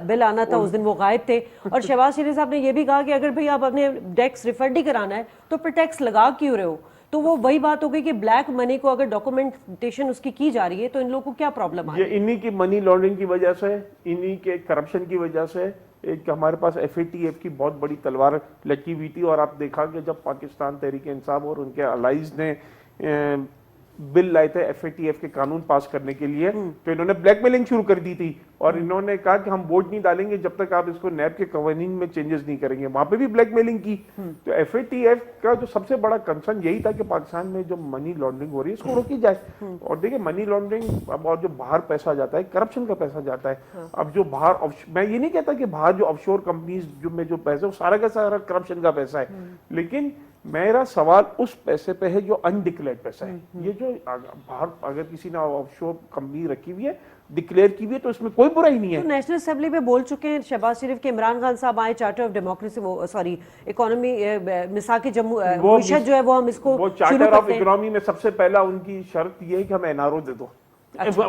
بل آنا تھا اس دن وہ غائب تھے. اور شہباز شریف صاحب نے یہ بھی کہا کہ اگر بھئی آپ اپنے ٹیکس ریفنڈ ہی کرانا ہے تو پھر ٹیکس لگا کیوں رہے ہو؟ تو وہ وہی بات ہو گئی کہ بلیک منی کو اگر ڈاکومنٹیشن اس کی جا رہی ہے تو ان لوگوں کو کیا پرابلم آ رہی ہے؟ یہ انہی کی منی لانڈرنگ کی وجہ سے، انہی کے کرپشن کی وجہ سے. ایک ہمارے پاس FATF کی بہت بڑی تلوار لٹکی ہوئی تھی، اور آپ دیکھا کہ جب پاکستان تحریک انصاف اور ان کے الائز نے بل لائے تھے FATF کے قانون پاس کرنے کے لیے، تو انہوں نے بلیک میلنگ شروع کر دی تھی، اور انہوں نے کہا کہ ہم ووٹ نہیں ڈالیں گے جب تک آپ اس کو نیب کے قوانین میں چینجز نہیں کریں گے. وہاں پہ بھی بلیک میلنگ کی. تو FATF کا جو سب سے بڑا کنسرن یہی تھا کہ پاکستان میں جو منی لانڈرنگ ہو رہی ہے اس کو روکی جائے. اور دیکھیں منی لانڈرنگ اور جو باہر پیسہ جاتا ہے، کرپشن کا پیسہ جاتا ہے. اب جو باہر، میں یہ نہیں کہتا کہ باہر جو آف شور کمپنیز میں جو پیسہ وہ سارا کا سارا کرپشن کا پیسہ ہے، لیکن میرا سوال اس پیسے پہ ہے جو انڈکلیئرڈ پیسہ ہے. یہ جو باہر اگر کسی نے آف شور کمپنی رکھی ہوئی ہے، ڈکلیئر کی ہوئی ہے، تو اس میں کوئی برائی نہیں ہے. تو نیشنل اسمبلی میں بول چکے ہیں شہباز شریف کے عمران خان صاحب آئے charter of democracy, sorry economy, مساق معیشت جو ہے وہ ہم اس کو وہ شروع چارٹر آف کرتے ہیں. اکنامی میں سب سے پہلا ان کی شرط یہ ہے کہ ہمیں NRO دے دو.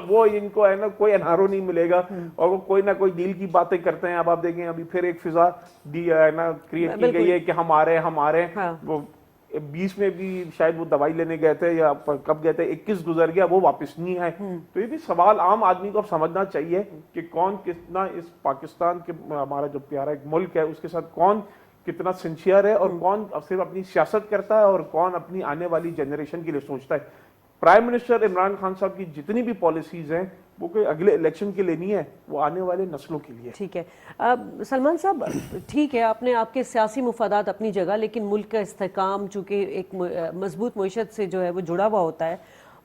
وہ ان کو ہے نا کوئی NRO نہیں ملے گا، اور وہ کوئی نہ کوئی ڈیل کی باتیں کرتے ہیں. اب آپ دیکھیں ابھی پھر ایک فضا دی ہے نا کریٹ کی گئی ہے کہ ہم آ رہے ہیں. وہ 20 میں بھی شاید وہ دوائی لینے گئے تھے یا کب گئے تھے، 21 گزر گیا، وہ واپس نہیں آئے. تو یہ بھی سوال عام آدمی کو اب سمجھنا چاہیے کہ کون کتنا اس پاکستان کے ہمارا جو پیارا ایک ملک ہے اس کے ساتھ کون کتنا سنسیئر ہے، اور کون صرف اپنی سیاست کرتا ہے اور کون اپنی آنے والی جنریشن کے لیے سوچتا ہے. پرائم منسٹر عمران خان صاحب کی جتنی بھی پالیسیز ہیں وہ کوئی اگلے الیکشن کے لیے نہیں ہے، وہ آنے والے نسلوں کے لیے. ٹھیک ہے سلمان صاحب، ٹھیک ہے آپ نے آپ کے سیاسی مفادات اپنی جگہ، لیکن ملک کا استحکام چونکہ ایک مضبوط معیشت سے جو ہے وہ جڑا ہوا ہوتا ہے.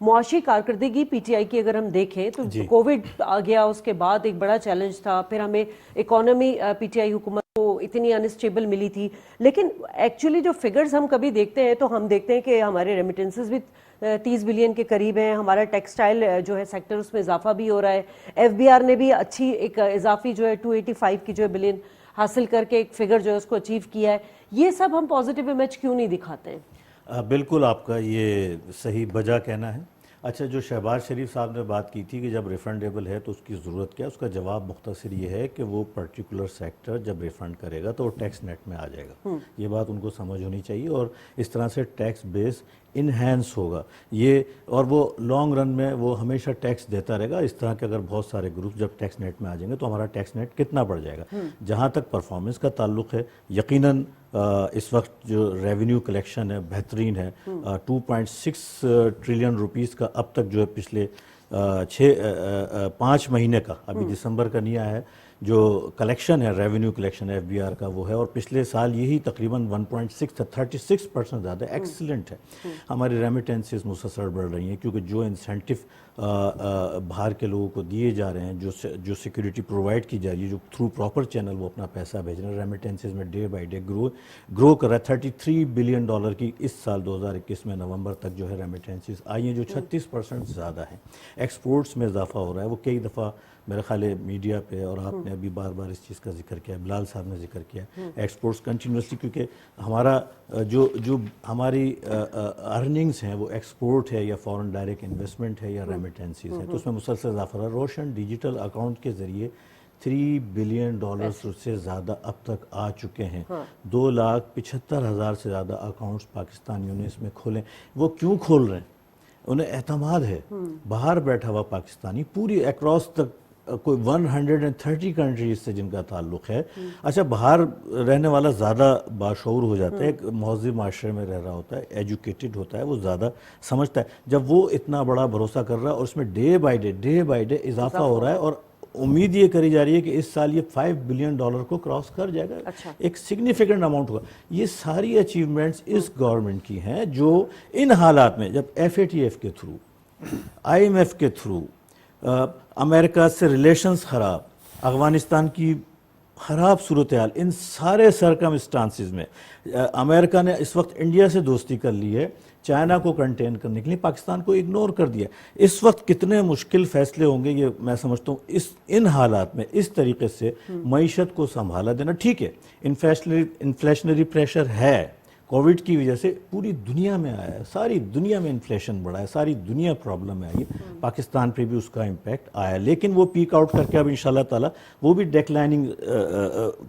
معاشی کارکردگی PTI کی اگر ہم دیکھیں تو کووڈ آ گیا، اس کے بعد ایک بڑا چیلنج تھا، پھر ہمیں اکانومی PTI حکومت کو اتنی انسٹیبل ملی تھی. لیکن ایکچولی جو فگرز ہم کبھی دیکھتے ہیں تو ہم دیکھتے ہیں کہ ہمارے ریمیٹنسز بھی 30 بلین کے قریب ہیں. ہمارا ٹیکسٹائل جو ہے سیکٹر اس میں اضافہ بھی ہو رہا ہے. FBR نے بھی اچھی ایک اضافی جو ہے 285 کی جو ہے بلین حاصل کر کے ایک فگر جو ہے اس کو اچیو کیا ہے. یہ سب ہم پازیٹیو امیج کیوں نہیں دکھاتے ہیں؟ بالکل آپ کا یہ صحیح بجا کہنا ہے. اچھا، جو شہباز شریف صاحب نے بات کی تھی کہ جب ریفنڈیبل ہے تو اس کی ضرورت کیا ہے، اس کا جواب مختصر یہ ہے کہ وہ پرٹیکولر سیکٹر جب ریفنڈ کرے گا تو وہ ٹیکس نیٹ میں آ جائے گا. یہ بات ان کو سمجھ ہونی چاہیے، اور اس طرح سے ٹیکس بیس انہینس ہوگا یہ، اور وہ لانگ رن میں وہ ہمیشہ ٹیکس دیتا رہے گا. اس طرح کے اگر بہت سارے گروپ جب ٹیکس نیٹ میں آ جائیں گے تو ہمارا ٹیکس نیٹ کتنا بڑھ جائے گا. جہاں تک پرفارمنس کا تعلق ہے، یقیناً اس وقت جو ریونیو کلیکشن ہے بہترین ہے. 2.6 ٹریلین روپیز کا اب تک جو ہے پچھلے 5 مہینے کا، ابھی دسمبر کا نہیں آیا ہے، جو کلیکشن ہے ریونیو کلیکشن FBR کا وہ ہے، اور پچھلے سال یہی تقریباً 1.6 تھا، 36% زیادہ ایکسلنٹ ہے. ہماری ریمیٹنسز مسلسل بڑھ رہی ہیں کیونکہ جو انسینٹو باہر کے لوگوں کو دیے جا رہے ہیں، جو سیکیورٹی پرووائڈ کی جا رہی ہے، جو تھرو پراپر چینل وہ اپنا پیسہ بھیج رہے ہیں، ریمیٹنسز میں ڈے بائی ڈے گرو کر رہا ہے. $33 بلین کی اس سال 2021 میں نومبر تک جو ہے ریمیٹنسز آئی ہیں، جو 36% زیادہ ہیں. ایکسپورٹس میں اضافہ ہو رہا ہے. وہ کئی دفعہ میرے خیال ہے میڈیا پہ، اور آپ نے ابھی بار بار اس چیز کا ذکر کیا، بلال صاحب نے ذکر کیا، ایکسپورٹس کنٹینیوسلی، کیونکہ ہمارا جو ہماری ارننگز ہیں وہ ایکسپورٹ ہے یا فورن ڈائریکٹ انویسٹمنٹ ہے یا ریمیٹنسز ہے، تو اس میں مسلسل اضافہ رہا. روشن ڈیجیٹل اکاؤنٹ کے ذریعے $3 بلین سے زیادہ اب تک آ چکے ہیں. 2,75,000 سے زیادہ اکاؤنٹس پاکستانیوں نے اس میں کھولے. وہ کیوں کھول رہے ہیں؟ انہیں اعتماد ہے. باہر بیٹھا ہوا پاکستانی پوری اکراس تک کوئی 130 کنٹریز سے جن کا تعلق ہے. اچھا، باہر رہنے والا زیادہ باشعور ہو جاتا ہے، ایک مہذب معاشرے میں رہ رہا ہوتا ہے، ایجوکیٹڈ ہوتا ہے، وہ زیادہ سمجھتا ہے. جب وہ اتنا بڑا بھروسہ کر رہا ہے اور اس میں ڈے بائی ڈے اضافہ ہو رہا ہے، اور امید یہ کری جا رہی ہے کہ اس سال یہ $5 بلین کو کراس کر جائے گا. ایک سگنیفیکنٹ اماؤنٹ ہوگا. یہ ساری اچیومنٹس اس گورنمنٹ کی ہیں جو ان حالات میں جب FATF کے تھرو، IMF کے تھرو، امریکہ سے ریلیشنز خراب، افغانستان کی خراب صورتحال ان سارے سرکمسٹانسز میں امریکہ نے اس وقت انڈیا سے دوستی کر لی ہے، چائنا کو کنٹین کرنے کے لیے پاکستان کو اگنور کر دیا. اس وقت کتنے مشکل فیصلے ہوں گے یہ میں سمجھتا ہوں. ان حالات میں اس طریقے سے معیشت کو سنبھالا دینا ٹھیک ہے. انفلیشنری پریشر ہے، کووڈ کی وجہ سے پوری دنیا میں آیا ہے، ساری دنیا میں انفلیشن بڑھا ہے، ساری دنیا پرابلم میں آئی ہے، پاکستان پہ بھی اس کا امپیکٹ آیا، لیکن وہ پیک آؤٹ کر کے اب انشاءاللہ تعالی وہ بھی ڈیکلائننگ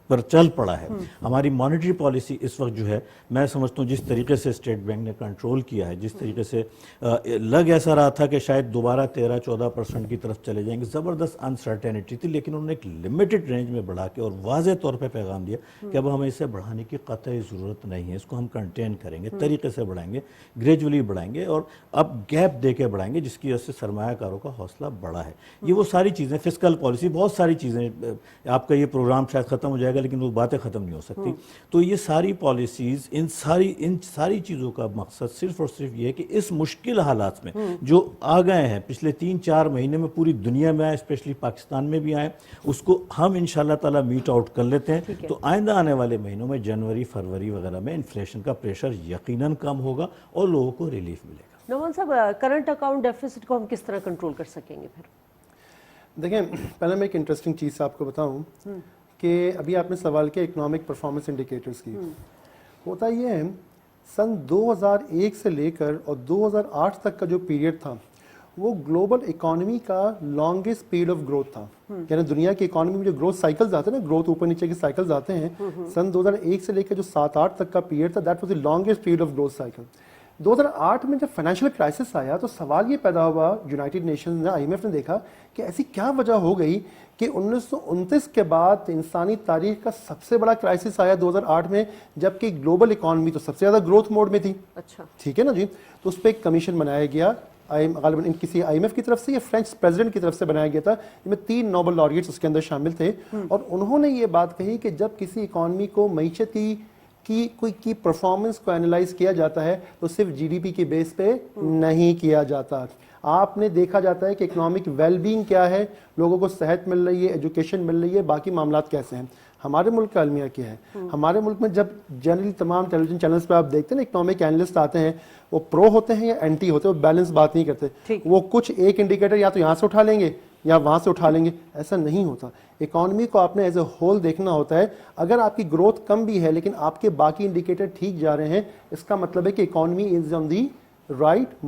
پر چل پڑا ہے. ہماری مانیٹری پالیسی اس وقت جو ہے میں سمجھتا ہوں جس طریقے سے اسٹیٹ بینک نے کنٹرول کیا ہے، جس طریقے سے لگ ایسا رہا تھا کہ شاید دوبارہ 13-14% کی طرف چلے جائیں گے، زبردست انسرٹینٹی تھی، لیکن انہوں نے ایک لمیٹڈ رینج میں بڑھا کے اور واضح طور پہ پیغام دیا کہ اب ہمیں اسے بڑھانے کی قطعی ضرورت نہیں ہے، اس کو ہم کنٹین کریں گے، طریقے سے بڑھائیں گے، گریجولی بڑھائیں گے اور اب گیپ دے کے بڑھائیں گے، جس کی وجہ سے سرمایہ کاروں کا حوصلہ بڑھا ہے. یہ وہ ساری چیزیں، فسکل پالیسی، بہت ساری چیزیں، آپ کا یہ پروگرام شاید ختم ہو جائے گا لیکن وہ باتیں ختم نہیں ہو سکتی. تو یہ ساری پالیسیز، ان ساری چیزوں کا مقصد صرف اور صرف یہ ہے کہ اس مشکل حالات میں جو آ گئے ہیں پچھلے 3-4 مہینے میں پوری دنیا میں آئے، اسپیشلی پاکستان میں بھی آئے، اس کو ہم انشاءاللہ تعالی میٹ آؤٹ کر لیتے ہیں. تو آئندہ آنے والے مہینوں میں جنوری فروری وغیرہ میں انفلیشن کا پریشر یقیناً کم ہوگا اور لوگوں کو ریلیف ملے گا. نعمان صاحب، کرنٹ اکاؤنٹ ڈیفیسٹ کو ہم کس طرح کنٹرول کر سکیں گے پھر؟ دیکھیں، پہلے میں ایک انٹرسٹنگ چیز آپ کو بتاؤں کہ ابھی آپ نے سوال کیا اکنامک پرفارمنس انڈیکیٹرز کی. ہوتا یہ ہے سن 2001 سے لے کر اور 2008 تک کا جو پیریڈ تھا وہ گلوبل اکانومی کا لانگسٹ پیریڈ آف گروتھ تھا. یعنی دنیا کی اکانومی میں جو گروتھ سائیکلز آتے ہیں نا، گروتھ اوپر نیچے کے سائیکلز آتے ہیں، سن 2001 سے لے کر جو 7-8 تک کا پیریڈ تھا، that was the longest period of growth cycle. 2008 میں جب فائنینشیل کرائسس آیا تو سوال یہ پیدا ہوا، یونائٹڈ نیشنز نے، IMF نے دیکھا کہ ایسی کیا وجہ ہو گئی کہ 1929 کے بعد انسانی تاریخ کا سب سے بڑا کرائسس آیا 2008 میں، جبکہ گلوبل اکانومی تو سب سے زیادہ گروتھ موڈ میں تھی. اچھا، ٹھیک ہے نا جی. تو اس پہ ایک کمیشن بنایا گیا، غالباً کسی IMF کی طرف سے یا فرینچ پریزیڈنٹ کی طرف سے بنایا گیا تھا، جن میں 3 نوبل لاریٹس اس کے اندر شامل تھے. اور انہوں نے یہ بات کہی کہ جب کسی اکانومی کو معیشتی کی پرفارمنس کو انالائز کیا جاتا ہے تو صرف GDP کے بیس پہ نہیں کیا جاتا. آپ نے دیکھا جاتا ہے کہ اکنامک ویل بینگ کیا ہے، لوگوں کو صحت مل رہی ہے، ایجوکیشن مل رہی ہے، باقی معاملات کیسے ہیں. ہمارے ملک کا المیہ کیا ہے؟ ہمارے ملک میں جب جنرلی تمام ٹیلی ویژن چینلز پہ آپ دیکھتے ہیں نا، اکنامک اینالسٹ آتے ہیں، وہ پرو ہوتے ہیں یا اینٹی ہوتے ہیں، وہ بیلنس بات نہیں کرتے. وہ کچھ ایک انڈیکیٹر یا تو یہاں سے اٹھا لیں گے یا وہاں سے اٹھا لیں گے، ایسا نہیں ہوتا. اکانومی کو آپ نے ایز اے ہول دیکھنا ہوتا ہے. اگر آپ کی گروتھ کم بھی ہے لیکن آپ کے باقی انڈیکیٹر ٹھیک جا رہے ہیں، اس کا مطلب ہے کہ economy is on the right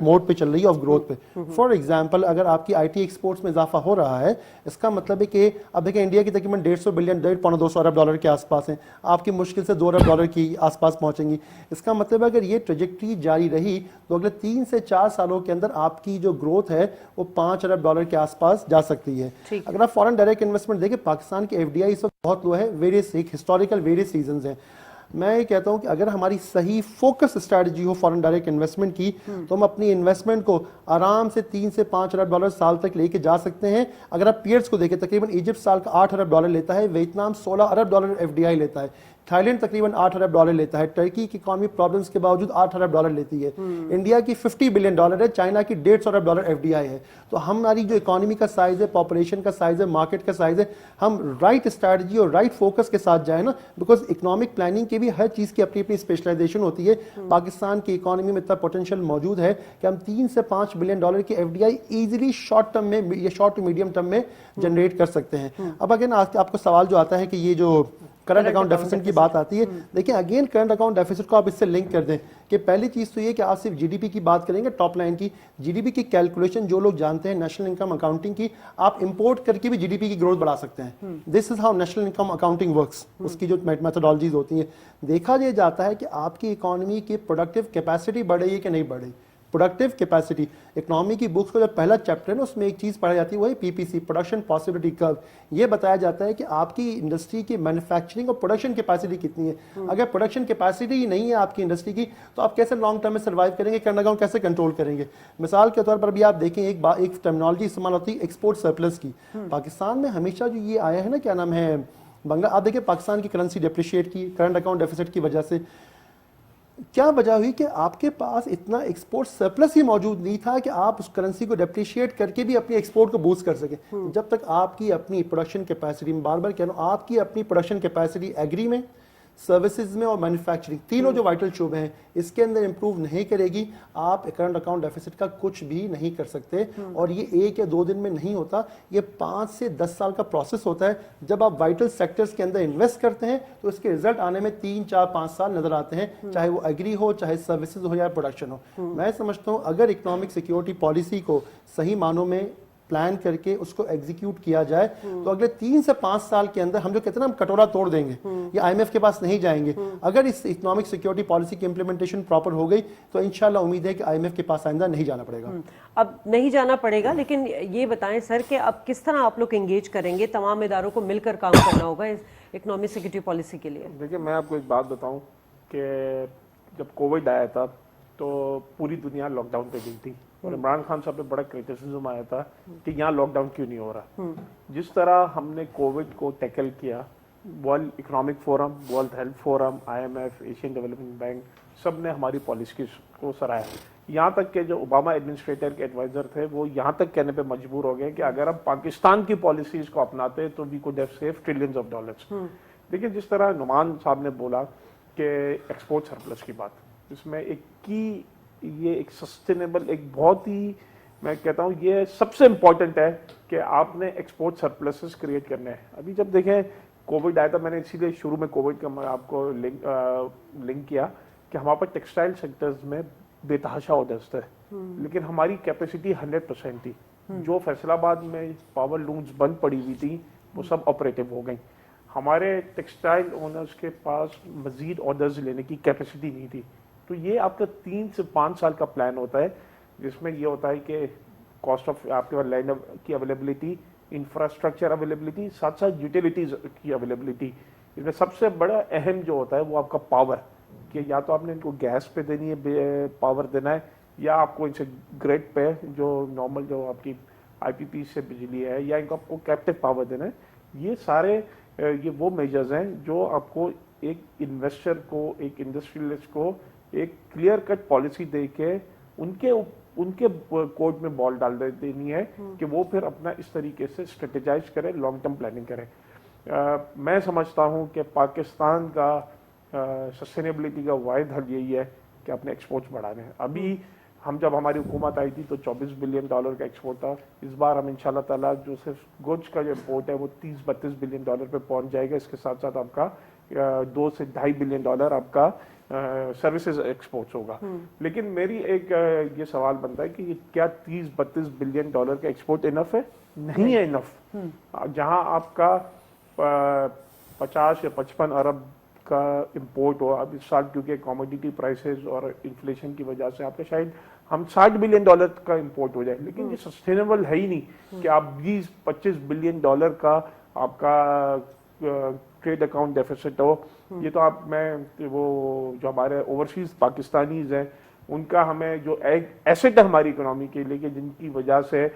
mode پہ چل رہی ہے آف گروتھ پہ. فار ایگزامپل، اگر آپ کی IT ایکسپورٹس میں اضافہ ہو رہا ہے، اس کا مطلب ہے کہ اب دیکھیں انڈیا کی تقریباً 150 بلین، 1.25 ارب ڈالر کے آس پاس ہیں، آپ کی مشکل سے 2 ارب ڈالر کی آس پاس پہنچیں گی. اس کا مطلب ہے اگر یہ ٹریجیکٹری جاری رہی تو اگلے 3 سے 4 سالوں کے اندر آپ کی جو گروتھ ہے وہ 5 ارب ڈالر کے آس پاس جا سکتی ہے. اگر آپ فارن ڈائریکٹ انویسٹمنٹ دیکھیں، پاکستان کی FDI اس وقت بہت لو ہے، ہسٹوریکل ویریس ریزنز ہیں. میں یہ کہتا ہوں کہ اگر ہماری صحیح فوکس اسٹریٹجی ہو فارن ڈائریکٹ انویسٹمنٹ کی تو ہم اپنی انویسٹمنٹ کو آرام سے 3 سے 5 ارب ڈالر سال تک لے کے جا سکتے ہیں. اگر آپ پیئرز کو دیکھیں، تقریباً ایجپٹ سال کا 8 ارب ڈالر لیتا ہے، ویتنام 16 ارب ڈالر FDI لیتا ہے، تھائی لینڈ تقریباً 8 ارب ڈالر لیتا ہے، ٹرکی کی اکانومی پرابلمس کے باوجود 8 ارب ڈالر لیتی ہے، انڈیا کی 50 بلین ڈالر ہے، چائنا کی 150 ارب ڈالر FDI ہے. تو ہماری جو اکانومی کا سائز ہے، پاپولیشن کا سائز ہے، مارکیٹ کا سائز ہے، ہم رائٹ اسٹریٹجی اور رائٹ فوکس کے ساتھ جائیں نا، بیکاز اکنامک پلاننگ کی بھی ہر چیز کی اپنی اپنی اسپیشلائزیشن ہوتی ہے. پاکستان کی اکانومی میں اتنا پوٹینشیل موجود ہے کہ ہم 3 سے 5 بلین ڈالر کی FDI ایزیلی شارٹ ٹرم میں یا شارٹ ٹو میڈیم ٹرم میں جنریٹ کر سکتے ہیں. اب اگین آپ کو سوال جو آتا ہے کہ یہ جو کرنٹ اکاؤنٹ ڈیفیسٹ کی بات آتی ہے، دیکھیں اگین کرنٹ اکاؤنٹ ڈیفیسٹ کو آپ اس سے لنک کر دیں کہ پہلی چیز تو یہ کہ آپ صرف GDP کی بات کریں گے، ٹاپ لائن کی GDP کی کیلکولیشن جو لوگ جانتے ہیں نیشنل انکم اکاؤنٹنگ کی، آپ امپورٹ کر کے بھی GDP کی گروتھ بڑھا سکتے ہیں. This is how national income accounting works. اس کی جو میتھڈالوجیز ہوتی ہیں، دیکھا یہ جاتا ہے کہ آپ کی اکانومی کی پروڈکٹیو کیپیسٹی بڑھ رہی ہے کہ نہیں بڑھ رہی. پروڈکٹیو کیپیسٹی اکنامی کی بکس کا جو پہلا چیپٹر ہے نا، اس میں ایک چیز پڑھائی جاتی ہے، وہی PPC، پروڈکشن پاسبلٹی کرو. یہ بتایا جاتا ہے کہ آپ کی انڈسٹری کی مینوفیکچرنگ اور پروڈکشن کیپیسٹی کتنی ہے. اگر پروڈکشن کیپیسٹی ہی نہیں ہے آپ کی انڈسٹری کی تو آپ کیسے لانگ ٹرم میں سروائیو کریں گے، کرنٹ اکاؤنٹ کیسے کنٹرول کریں گے. مثال کے طور پر بھی آپ دیکھیں ایک ٹرمنالوجی استعمال ہوتی ہے ایکسپورٹ سرپلس کی. پاکستان میں ہمیشہ جو یہ آیا ہے نا، کیا نام ہے، آپ دیکھیں پاکستان کی کرنسی ڈیپریشیٹ کی کرنٹ اکاؤنٹ ڈیفیسٹ کی وجہ سے. क्या वजہ हुई کہ آپ کے پاس اتنا ایکسپورٹ سرپلس ہی موجود نہیں تھا کہ آپ اس کرنسی کو ڈیپریشیٹ کر کے بھی اپنی ایکسپورٹ کو بوسٹ کر سکیں. جب تک آپ کی اپنی پروڈکشن کیپیسٹی، میں بار بار کہہ رہا ہوں، آپ کی اپنی پروڈکشن کیپیسٹی ایگری میں، سروسز میں اور مینوفیکچرنگ، تینوں جو وائٹل شعبے ہیں، اس کے اندر امپروو نہیں کرے گی، آپ کرنٹ اکاؤنٹ ڈیفیسٹ کا کچھ بھی نہیں کر سکتے. اور یہ 1 یا 2 دن میں نہیں ہوتا، یہ 5 سے 10 سال کا پروسیس ہوتا ہے. جب آپ وائٹل سیکٹرز کے اندر انویسٹ کرتے ہیں تو اس کے رزلٹ آنے میں 3 4 5 سال نظر آتے ہیں، چاہے وہ ایگری ہو، چاہے سروسز ہو یا پروڈکشن ہو. میں سمجھتا ہوں اگر اکنامک سیکیورٹی پالیسی کو صحیح معنوں میں پلان کر کے اس کو ایگزیکیوٹ کیا جائے تو اگلے 3 سے 5 سال کے اندر ہم جو کہتے ہیں نا، ہم کٹورا توڑ دیں گے یا آئی ایم ایف کے پاس نہیں جائیں گے. اگر اس اکنامک سیکیورٹی پالیسی کی امپلیمنٹیشن پراپر ہو گئی تو انشاءاللہ امید ہے کہ آئی ایم ایف کے پاس آئندہ نہیں جانا پڑے گا. اب نہیں جانا پڑے گا، لیکن یہ بتائیں سر کہ اب کس طرح آپ لوگ انگیج کریں گے؟ تمام اداروں کو مل کر کام کرنا ہوگا اس اکنامک سیکیورٹی پالیسی کے لیے. دیکھیے، میں آپ کو ایک بات بتاؤں کہ جب کووڈ آیا تھا تو پوری دنیا لاک ڈاؤن پہ گئی تھی، اور عمران خان صاحب پہ بڑا کرٹیسزم آیا تھا کہ یہاں لاک ڈاؤن کیوں نہیں ہو رہا. جس طرح ہم نے کووڈ کو ٹیکل کیا، World Economic Forum, World Health Forum, I M F, Asian Development Bank, سب نے ہماری پالیسی کو سراہا. یہاں تک کہ جو اوباما ایڈمنسٹریٹر کے ایڈوائزر تھے وہ یہاں تک کہنے پہ مجبور ہو گئے کہ اگر ہم پاکستان کی پالیسیز کو اپناتے تو we could have save trillions of dollars. دیکھیں، جس طرح نعمان صاحب نے بولا کہ ایکسپورٹ سرپلس کی بات، اس میں یہ ایک سسٹینیبل، ایک بہت ہی، میں کہتا ہوں یہ سب سے امپورٹنٹ ہے کہ آپ نے ایکسپورٹ سرپلسز کریٹ کرنے ہیں. ابھی جب دیکھیں کووڈ آیا تھا، میں نے اسی لیے شروع میں کووڈ کا میں آپ کو لنک کیا کہ ہمارے پاس ٹیکسٹائل سیکٹرز میں بے تحاشا آرڈرز تھے، لیکن ہماری کیپیسٹی 100% تھی. جو فیصل آباد میں پاور لومز بند پڑی ہوئی تھی وہ سب آپریٹو ہو گئیں. ہمارے ٹیکسٹائل اونرز کے پاس مزید آرڈرز لینے کی کیپیسٹی نہیں تھی. تو یہ آپ کا 3 سے 5 سال کا پلان ہوتا ہے، جس میں یہ ہوتا ہے کہ کاسٹ آف آپ کے پاس لینڈ کی اویلیبلٹی، انفراسٹرکچر اویلیبلٹی، ساتھ ساتھ یوٹیلیٹیز کی اویلیبلٹی. اس میں سب سے بڑا اہم جو ہوتا ہے وہ آپ کا پاور، کہ یا تو آپ نے ان کو گیس پہ دینی ہے، پاور دینا ہے، یا آپ کو ان سے گریڈ پہ جو نارمل جو آپ کی آئی پی پی سے بجلی ہے، یا ان کو آپ کو کیپٹیو پاور دینا ہے. یہ سارے یہ وہ میجرز ہیں جو آپ کو ایک انویسٹر کو، ایک انڈسٹریلسٹ کو ایک کلیئر کٹ پالیسی دے کے ان کے کوڈ میں بال ڈال دینی ہے کہ وہ پھر اپنا اس طریقے سے اسٹریٹجائز کرے، لانگ ٹرم پلاننگ کرے. میں سمجھتا ہوں کہ پاکستان کا سسٹینیبلٹی کا واحد حل یہی ہے کہ اپنے ایکسپورٹس بڑھانے ہیں. ابھی جب ہماری حکومت آئی تھی تو $24 بلین کا ایکسپورٹ تھا. اس بار ہم انشاءاللہ تعالیٰ جو صرف گوڈس کا جو امپورٹ ہے وہ $30-32 بلین پہ پہنچ جائے گا. اس کے ساتھ ساتھ آپ کا $2 سے $2.5 بلین آپ کا سروسز ایکسپورٹس ہوگا. لیکن میری ایک یہ سوال بنتا ہے کہ کیا $30-32 بلین کا ایکسپورٹ انف ہے؟ نہیں ہے انف. جہاں آپ کا 50 یا 55 ارب کا امپورٹ ہو. اب اس سال کیونکہ کاموڈیٹی پرائسز اور انفلیشن کی وجہ سے آپ کا شاید ہم $60 بلین کا امپورٹ ہو جائے. لیکن یہ سسٹینیبل ہے ہی نہیں کہ آپ 20-25 بلین کا آپ کا ٹریڈ اکاؤنٹ ڈیفیسٹ ہو. یہ تو وہ جو ہمارے اوورسیز پاکستانیز ہیں ان کا ہمیں جو ایسٹ ہے ہماری اکنامی کے لیے، کہ جن کی وجہ سے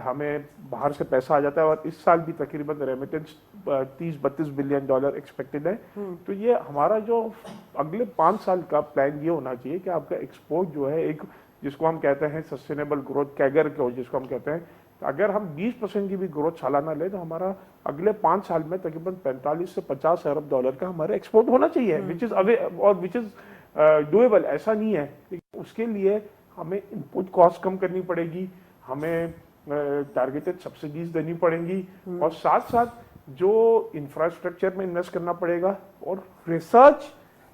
ہمیں باہر سے پیسہ آ جاتا ہے، اور اس سال بھی تقریباً ریمیٹنس $30-32 بلین ایکسپیکٹڈ ہے. تو یہ ہمارا جو اگلے 5 سال کا پلان یہ ہونا چاہیے کہ آپ کا ایکسپورٹ جو ہے ایک جس کو ہم کہتے ہیں سسٹینیبل گروتھ کیگر کو جس کو ہم کہتے ہیں، اگر ہم 20% کی بھی گروتھ سالانہ لیں تو ہمارا اگلے 5 سال میں تقریباً $45 سے $50 ارب کا ہمارا ایکسپورٹ ہونا چاہیے، وچ از ڈویبل. ایسا نہیں ہے. اس کے لیے ہمیں انپٹ کاسٹ کم کرنی پڑے گی، ہمیں ٹارگیٹڈ سبسڈیز دینی پڑیں گی، اور ساتھ ساتھ جو انفراسٹرکچر میں انویسٹ کرنا پڑے گا، اور ریسرچ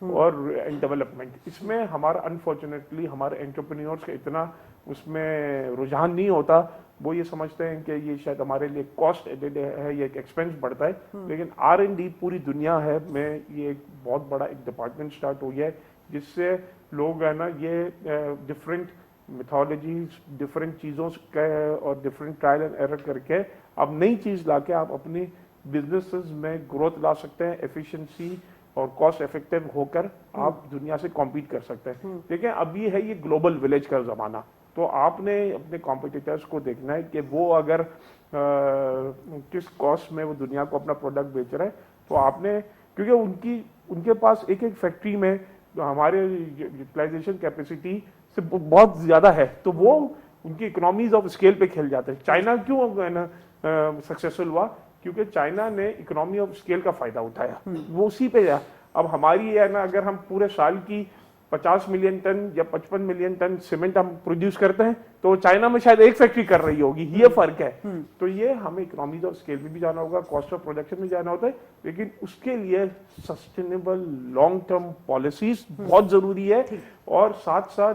اور ڈیولپمنٹ. اس میں ہمارا انفارچونیٹلی ہمارے انٹرپرینورس کا اتنا اس میں رجحان نہیں ہوتا. وہ یہ سمجھتے ہیں کہ یہ شاید ہمارے لیے کاسٹ ایڈڈ ہے، یہ ایک ایکسپینس بڑھتا ہے. لیکن R&D پوری دنیا ہے میں یہ ایک بہت بڑا ایک ڈپارٹمنٹ سٹارٹ ہو گیا ہے، جس سے لوگ ہے نا یہ ڈفرینٹ میتھولوجیز، ڈفرینٹ چیزوں کا اور ڈفرینٹ ٹرائل اینڈ ایرر کر کے اب نئی چیز لا کے آپ اپنی بزنسز میں گروتھ لا سکتے ہیں، ایفیشنسی اور کاسٹ افیکٹو ہو کر آپ دنیا سے کمپیٹ کر سکتے ہیں. دیکھیں ابھی ہے یہ گلوبل ولیج کا زمانہ، تو آپ نے اپنے کمپیٹیٹرز کو دیکھنا ہے کہ وہ اگر کس کاسٹ میں وہ دنیا کو اپنا پروڈکٹ بیچ رہے ہیں، تو آپ نے، کیونکہ ان کے پاس ایک فیکٹری میں हमारे यूटिलाइजेशन कैपेसिटी से बहुत ज़्यादा है, तो वो उनकी इकोनॉमीज ऑफ स्केल पे खेल जाते हैं। चाइना क्यों सक्सेसफुल हुआ? क्योंकि चाइना ने इकोनॉमी ऑफ स्केल का फ़ायदा उठाया, वो उसी पे है। अब हमारी है ना, अगर हम पूरे साल की 50 मिलियन टन या 55 मिलियन टन सीमेंट हम प्रोड्यूस करते हैं, तो चाइना में शायद एक फैक्ट्री कर रही होगी, ये फर्क है। तो ये हमें इकोनॉमीज ऑफ स्केल में भी जाना होगा, कॉस्ट ऑफ प्रोडक्शन में जाना होता है, लेकिन उसके लिए सस्टेनेबल लॉन्ग टर्म पॉलिसीज बहुत जरूरी है, और साथ साथ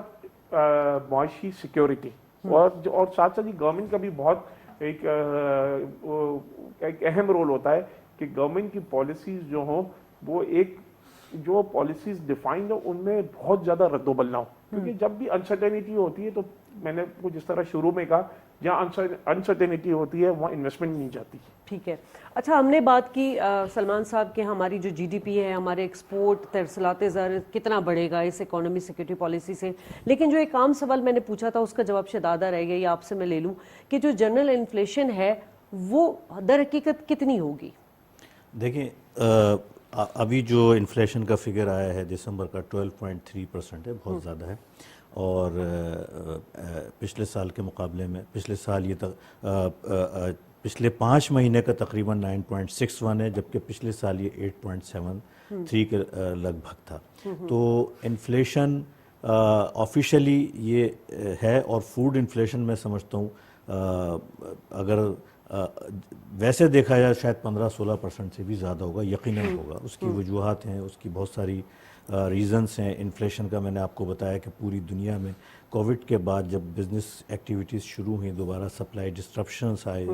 मुआशी सिक्योरिटी, और साथ साथ गवर्नमेंट का भी बहुत एक अहम रोल होता है कि गवर्नमेंट की पॉलिसीज जो हो वो जो पॉलिसीज डिफाइंड हो उनमें बहुत ज्यादा रद्दोबल ना हो, क्योंकि जब भी अनसर्टेनिटी होती है, तो मैंने आपको जिस तरह शुरू में कहा, जहाँ अनसर्टेनिटी होती है वहाँ इन्वेस्टमेंट नहीं जाती। ठीक है। अच्छा, हमने बात की सलमान साहब कि हमारी जो जीडीपी है, हमारे एक्सपोर्ट, तरसलाते ज़र कितना बढ़ेगा इस इकोनॉमी सिक्योरिटी पॉलिसी से, लेकिन जो एक आम सवाल मैंने पूछा था उसका जवाब शायद आधा रह गया, या आपसे मैं ले लूँ कि जो जनरल इन्फ्लेशन है वो दर हकीकत कितनी होगी? देखिए, अभी जो इन्फ्लेशन का फिगर आया है दिसंबर का 12.3% है, बहुत ज़्यादा है, और पिछले साल के मुकाबले में पिछले साल ये पिछले 5 महीने का तकरीबन 9.61 है, जबकि पिछले साल ये 8.73 के लगभग था। तो इन्फ्लेशन ऑफिशियली ये है, और फूड इन्फ्लेशन मैं समझता हूँ अगर वैसे देखा जाए शायद 15-16% से भी ज़्यादा होगा, यकीनन होगा। उसकी वजूहात हैं, उसकी बहुत सारी रीज़न्स हैं। इन्फ्लेशन का मैंने आपको बताया कि पूरी दुनिया में कोविड के बाद जब बिज़नेस एक्टिविटीज़ शुरू हुई, दोबारा सप्लाई डिस्ट्रप्शंस आए,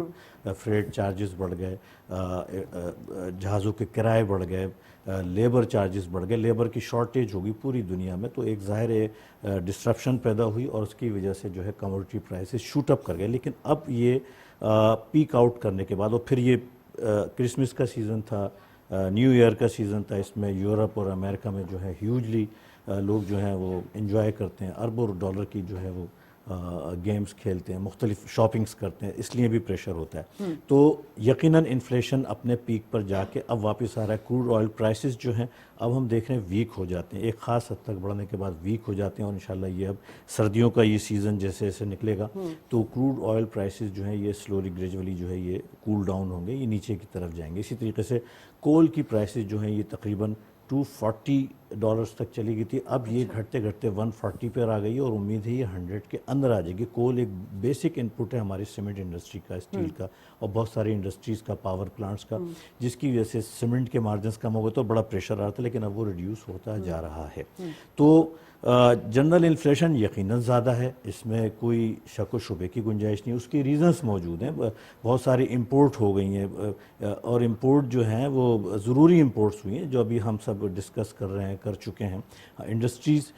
फ्रेट चार्जेस बढ़ गए, जहाज़ों के किराए बढ़ गए, लेबर चार्जेस बढ़ गए, लेबर की शॉर्टेज होगी पूरी दुनिया में, तो एक ज़ाहिर डिस्ट्रप्शन पैदा हुई, और उसकी वजह से जो है कमोडिटी प्राइसेस शूट अप कर गए। लेकिन अब ये पीक आउट करने के बाद, और फिर ये क्रिसमस का सीज़न था, न्यू ईयर का सीज़न था, इसमें यूरोप और अमेरिका में जो है ह्यूजली लोग जो हैं वो एंजॉय करते हैं, अरबों डॉलर की जो है वो गेम्स खेलते हैं, मुख्तलिफ शॉपिंग्स करते हैं, इसलिए भी प्रेशर होता है। तो यकीनन इन्फ्लेशन अपने पीक पर जाके अब वापस आ रहा है। क्रूड ऑयल प्राइसेस जो हैं अब हम देख रहे हैं वीक हो जाते हैं, एक ख़ास हद तक बढ़ने के बाद वीक हो जाते हैं, और इंशाल्लाह ये अब सर्दियों का ये सीज़न जैसे जैसे निकलेगा तो क्रूड ऑयल प्राइसेस जो हैं ये स्लोली ग्रेजुअली जो है ये कूल डाउन होंगे, ये नीचे की तरफ जाएंगे। इसी तरीके से कोल की प्राइसेस जो हैं ये तकरीबन $240 तक चली गई थी, अब ये घटते घटते 140 पर आ गई है, और उम्मीद है ये 100 के अंदर आ जाएगी। कोल एक बेसिक इनपुट है हमारी सीमेंट इंडस्ट्री का, स्टील का, और बहुत सारी इंडस्ट्रीज़ का, पावर प्लांट्स का, जिसकी वजह से सीमेंट के मार्जिन्स कम हो गए तो बड़ा प्रेशर आ रहा था, लेकिन अब वो रिड्यूस होता जा रहा है। तो जनरल इन्फ्लेशन यकीनन ज़्यादा है, इसमें कोई शक व शुबे की गुंजाइश नहीं। उसकी रीज़न्स मौजूद हैं, बहुत सारी इंपोर्ट हो गई हैं, और इंपोर्ट जो हैं वो ज़रूरी इंपोर्ट्स हुई हैं, जो अभी हम सब डिस्कस कर रहे हैं, कर चुके हैं। इंडस्ट्रीज़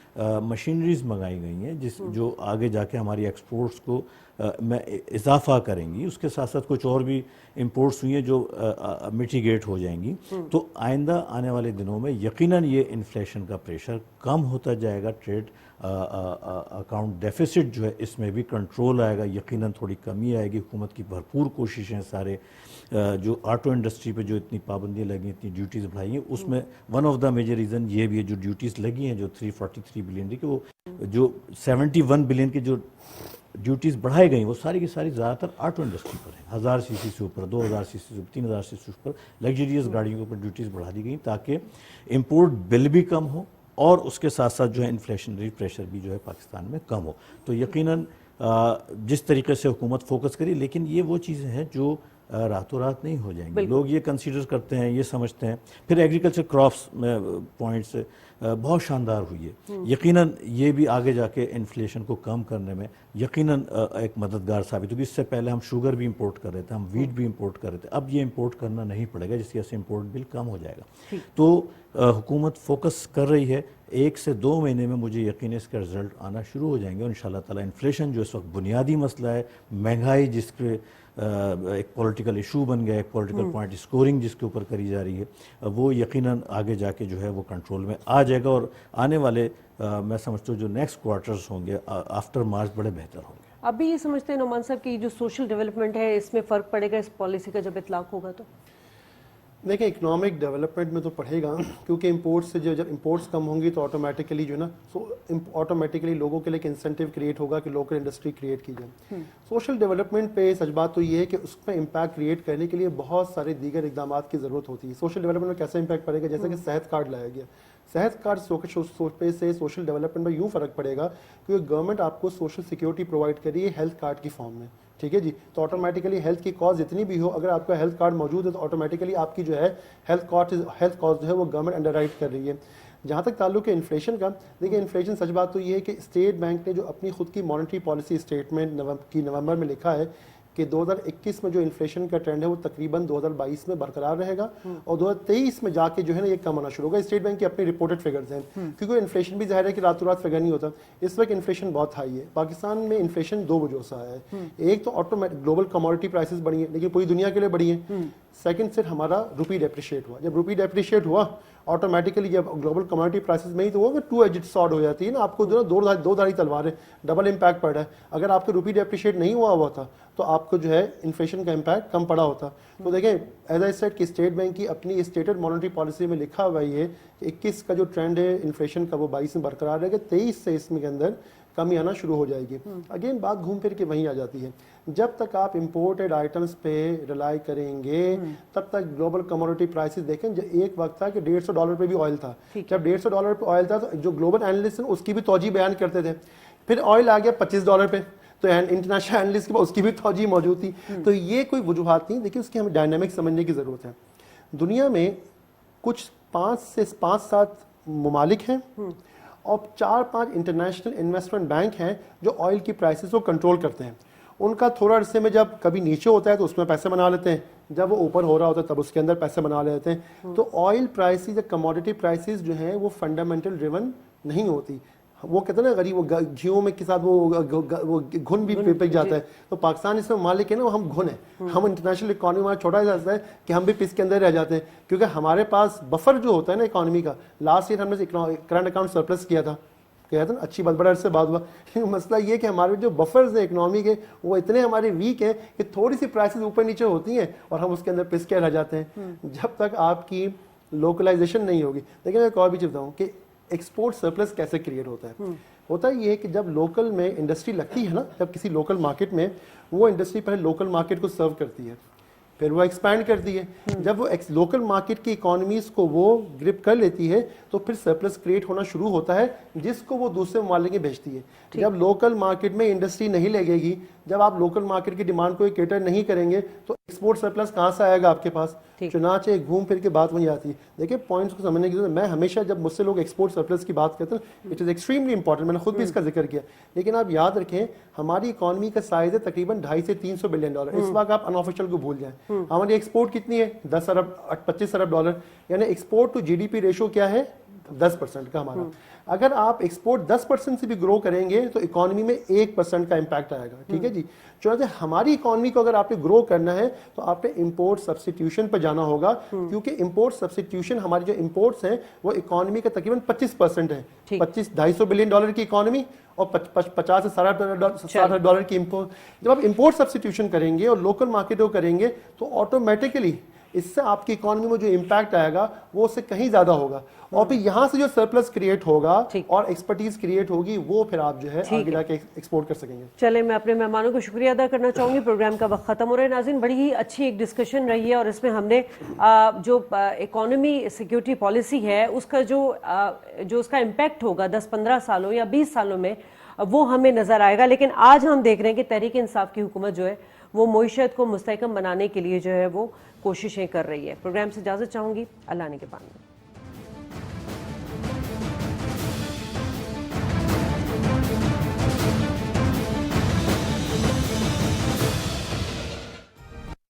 मशीनरीज़ मंगाई गई हैं जो आगे जाके हमारी एक्सपोर्ट्स को में इजाफा करेंगी। उसके साथ साथ कुछ और भी इंपोर्ट्स हुई हैं जो मिटिगेट हो जाएंगी। तो आइंदा आने वाले दिनों में यकीनन ये इन्फ्लेशन का प्रेशर कम होता जाएगा। ट्रेड अकाउंट डेफिसिट जो है इसमें भी कंट्रोल आएगा, यकीनन थोड़ी कमी आएगी। हुकूमत की भरपूर कोशिशें, सारे जो ऑटो इंडस्ट्री पे जो इतनी पाबंदियाँ लगी, इतनी ड्यूटीज़ बढ़ाई हैं, उसमें one of the major reason ये भी है जो ड्यूटीज़ लगी हैं, जो 343 बिलियन की, वो जो 71 बिलियन की जो ड्यूटीज़ बढ़ाई गई वो सारी की सारी ज़्यादातर ऑटो इंडस्ट्री पर है। 1000 सीसी से ऊपर, 2000 सीसी से ऊपर, 3000 सीसी से ऊपर लग्जरियस गाड़ियों के ऊपर ड्यूटीज़ बढ़ा दी गई, ताकि इंपोर्ट बिल भी कम हो और उसके साथ साथ जो है इन्फ्लेशनरी प्रेशर भी जो है पाकिस्तान में कम हो। तो यकीनन जिस तरीके से हुकूमत फोकस करी, लेकिन ये वो चीज़ें हैं जो रातों रात नहीं हो जाएंगी। लोग ये कंसीडर करते हैं, ये समझते हैं। फिर एग्रीकल्चर क्रॉप्स में पॉइंट्स बहुत शानदार हुई है, यकीनन ये भी आगे जाके इन्फ्लेशन को कम करने में यकीनन एक मददगार साबित होगी। इससे पहले हम शुगर भी इंपोर्ट कर रहे थे, हम वीट भी इंपोर्ट कर रहे थे, अब ये इंपोर्ट करना नहीं पड़ेगा, जिसकी वजह से इंपोर्ट बिल कम हो जाएगा। तो हुकूमत फोकस कर रही है, 1 से 2 महीने में मुझे यकीन है इसका रिजल्ट आना शुरू हो जाएंगे, और इंशाल्लाह ताला इन्फ्लेशन जो इस वक्त बुनियादी मसला है, महंगाई जिसके एक पॉलिटिकल इशू बन गया, एक पॉलिटिकल पॉइंट स्कोरिंग जिसके ऊपर करी जा रही है, वो यकीनन आगे जाके जो है वो कंट्रोल में आ जाएगा। और आने वाले मैं समझता हूँ जो नेक्स्ट क्वार्टर्स होंगे आफ्टर मार्च बड़े बेहतर होंगे। आप भी ये समझते हैं नोमान साहब कि जो सोशल डेवलपमेंट है इसमें फ़र्क पड़ेगा इस पॉलिसी का जब इतलाक होगा? तो देखिए इकोनॉमिक डेवलपमेंट में तो पढ़ेगा, क्योंकि इंपोर्ट से जब इंपोर्ट्स कम होंगी तो ऑटोमेटिकली जो है ना ऑटोमेटिकली लोगों के लिए एक इंसेंटिव क्रिएट होगा कि लोकल इंडस्ट्री क्रिएट की जाए। सोशल डेवलपमेंट पे सच बात तो ये है कि उस पर इम्पैक्ट क्रिएट करने के लिए बहुत सारे दीगर इकदाम की ज़रूरत होती है। सोशल डेवलपमेंट में कैसे इम्पैक्ट पड़ेगा, जैसे कि सेहत कार्ड लाया गया, सेहत कार्ड पे से सोशल डेवलपमेंट में यूँ फ़र्क पड़ेगा क्योंकि गवर्नमेंट आपको सोशल सिक्योरिटी प्रोवाइड कर रही है हेल्थ कार्ड की फॉर्म में, ठीक है जी। तो ऑटोमेटिकली हेल्थ की कॉज जितनी भी हो, अगर आपका हेल्थ कार्ड मौजूद है तो ऑटोमेटिकली आपकी जो है हेल्थ कॉज जो है वो गवर्नमेंट अंडरराइट कर रही है। जहाँ तक ताल्लुक है इन्फ्लेशन का, देखिए इन्फ्लेशन सच बात तो ये है कि स्टेट बैंक ने जो अपनी खुद की मॉनेटरी पॉलिसी स्टेटमेंट नवंबर में लिखा है कि 2021 में जो इन्फ्लेशन का ट्रेंड है वो तकरीबन 2022 में बरकरार रहेगा और 2023 में जाके जो है ना ये कम होना शुरू होगा। स्टेट बैंक की अपनी रिपोर्टेड फिगर्स हैं, क्योंकि इन्फ्लेशन भी जाहिर है कि रातों रात फिगर नहीं होता। इस वक्त इन्फ्लेशन बहुत हाई है। पाकिस्तान में इन्फ्लेशन दो वजह से आया है, एक तो ऑटोमेटिक ग्लोबल कमोडिटी प्राइसेस बढ़ी है, लेकिन पूरी दुनिया के लिए बढ़ी है। सेकंड से हमारा रुपी डेप्रिशिएट हुआ। जब रुपी डेप्रिशिएट हुआ ऑटोमेटिकली जब ग्लोबल कमोडिटी प्राइसेस में ही तो वो टू एजेड सॉर्ड हो जाती है ना, आपको जो दो धारी तलवार है, डबल इम्पैक्ट पड़ रहा है। अगर आपके रुपी डेप्रिशिएट नहीं हुआ था तो आपको जो है इन्फ्लेशन का इम्पैक्ट कम पड़ा होता। तो देखें एज आई सेड कि स्टेट बैंक की अपनी स्टेटेड मॉनेटरी पॉलिसी में लिखा हुआ है कि 21 का जो ट्रेंड है इन्फ्लेशन का वो 22 में बरकरार रहेगा, 23 से इसमें के अंदर कमी आना शुरू हो जाएगी। अगेन बात घूम फिर के वहीं आ जाती है, जब तक आप इंपोर्टेड आइटम्स पे रिलाई करेंगे तब तक ग्लोबल कमोडिटी प्राइसेस देखें। एक वक्त था कि $150 पे भी ऑयल था, जब $150 पे ऑयल था तो जो ग्लोबल एनालिस्ट उसकी भी तौजी बयान करते थे। फिर ऑयल आ गया $25 पे, तो इंटरनेशनल एनालिस्ट के पास उसकी भी तौजी मौजूद थी। तो ये कोई वजूहात नहीं, देखिए उसकी हमें डायनामिक समझने की ज़रूरत है। दुनिया में कुछ 5 से 7 ममालिक हैं और 4-5 इंटरनेशनल इन्वेस्टमेंट बैंक हैं जो ऑयल की प्राइसेस को कंट्रोल करते हैं। उनका थोड़ा अरसे में जब कभी नीचे होता है तो उसमें पैसे बना लेते हैं, जब वो ऊपर हो रहा होता है तब उसके अंदर पैसे बना लेते हैं। तो ऑयल प्राइसेस या कमोडिटी प्राइसेस जो हैं वो फंडामेंटल ड्रिवन नहीं होती। वो कहते हैं ना गरीब वो घियों में के साथ वो घुन भी पिक जाता है। तो पाकिस्तान इसमें मालिक है ना, हम घुन है। हम इंटरनेशनल इकोनॉमी हमारा छोटा जाता है कि हम भी पिस के अंदर रह जाते हैं, क्योंकि हमारे पास बफर जो होता है ना इकोनॉमी का। लास्ट ईयर हमने करंट अकाउंट सरप्लस किया था, कहते हैं अच्छी बात, बड़ा अरसे बाद हुआ। लेकिन मसला ये कि हमारे जो बफर्स हैं इकोनॉमी के वो इतने हमारे वीक हैं कि थोड़ी सी प्राइसेस ऊपर नीचे होती हैं और हम उसके अंदर पिस के रह जाते हैं जब तक आपकी लोकलाइजेशन नहीं होगी। लेकिन मैं एक और भी चीज़ बताऊँ कि एक्सपोर्ट सरप्लस कैसे क्रिएट होता है। होता ये है कि जब लोकल में इंडस्ट्री लगती है ना, जब किसी लोकल मार्केट में, वो इंडस्ट्री पहले लोकल मार्केट को सर्व करती है, फिर वो एक्सपैंड करती है। जब वो लोकल मार्केट की इकोनॉमीज को वो ग्रिप कर लेती है तो फिर सरप्लस क्रिएट होना शुरू होता है, जिसको वो दूसरे ममालिक में भेजती है। जब लोकल मार्केट में इंडस्ट्री नहीं लगेगी, जब आप लोकल मार्केट की डिमांड को केटर नहीं करेंगे तो एक्सपोर्ट सरप्लस कहाँ से आएगा आपके पास। चुनाचे घूम फिर के बात वहीं आती है। देखिए पॉइंट्स को समझने की जरूरत है। मैं हमेशा जब मुझसे लोग एक्सपोर्ट सरप्लस की बात करते हैं, इट इज़ एक्सट्रीमली इंपॉर्टेंट, मैंने खुद भी इसका जिक्र किया। लेकिन आप याद रखें हमारी इकोनॉमी का साइज है तकरीबन 250 से 300 बिलियन डॉलर। इस वक्त आप अनऑफिशियल को भूल जाएं, हमारी एक्सपोर्ट कितनी है 25 अरब डॉलर, यानी एक्सपोर्ट टू जीडीपी रेशो क्या है 10% का हमारा। अगर आप एक्सपोर्ट 10% से भी ग्रो करेंगे तो इकोनॉमी में 1% का इंपैक्ट आएगा, ठीक है जी। चुनांचे हमारी इकोनॉमी को अगर आपने ग्रो करना है तो आपने इंपोर्ट सब्स्टिट्यूशन पर जाना होगा, क्योंकि इंपोर्ट सब्स्टिट्यूशन हमारी जो इंपोर्ट्स हैं वो इकोनॉमी का तकरीबन 25% है। 250 बिलियन डॉलर की इकोनॉमी और 50 से 60 डॉलर की इंपोर्ट। जब आप इंपोर्ट सब्स्टिट्यूशन करेंगे और लोकल मार्केट को करेंगे तो ऑटोमेटिकली इससे आपकी इकोनॉमी में जो इम्पैक्ट आएगा वो उससे कहीं ज्यादा होगा, और फिर यहाँ से जो सरप्लस क्रिएट होगा और एक्सपर्टीज क्रिएट होगी वो फिर आप जो है आगे जाके एक्सपोर्ट कर सकेंगे। चले मैं अपने मेहमानों को शुक्रिया अदा करना चाहूंगी। प्रोग्राम का वक्त खत्म हो रहा है। नाज़रीन बड़ी ही अच्छी एक डिस्कशन रही है और इसमें हमने जो इकोनॉमी सिक्योरिटी पॉलिसी है उसका जो उसका इम्पैक्ट होगा 10-15 सालों या 20 सालों में वो हमें नजर आएगा। लेकिन आज हम देख रहे हैं कि तहरीक इंसाफ की हुकूमत जो है वो मईशत को मुस्तहकम बनाने के लिए जो है वो कोशिशें कर रही है। प्रोग्राम से इजाजत चाहूंगी। अल्लाह ने के पानी।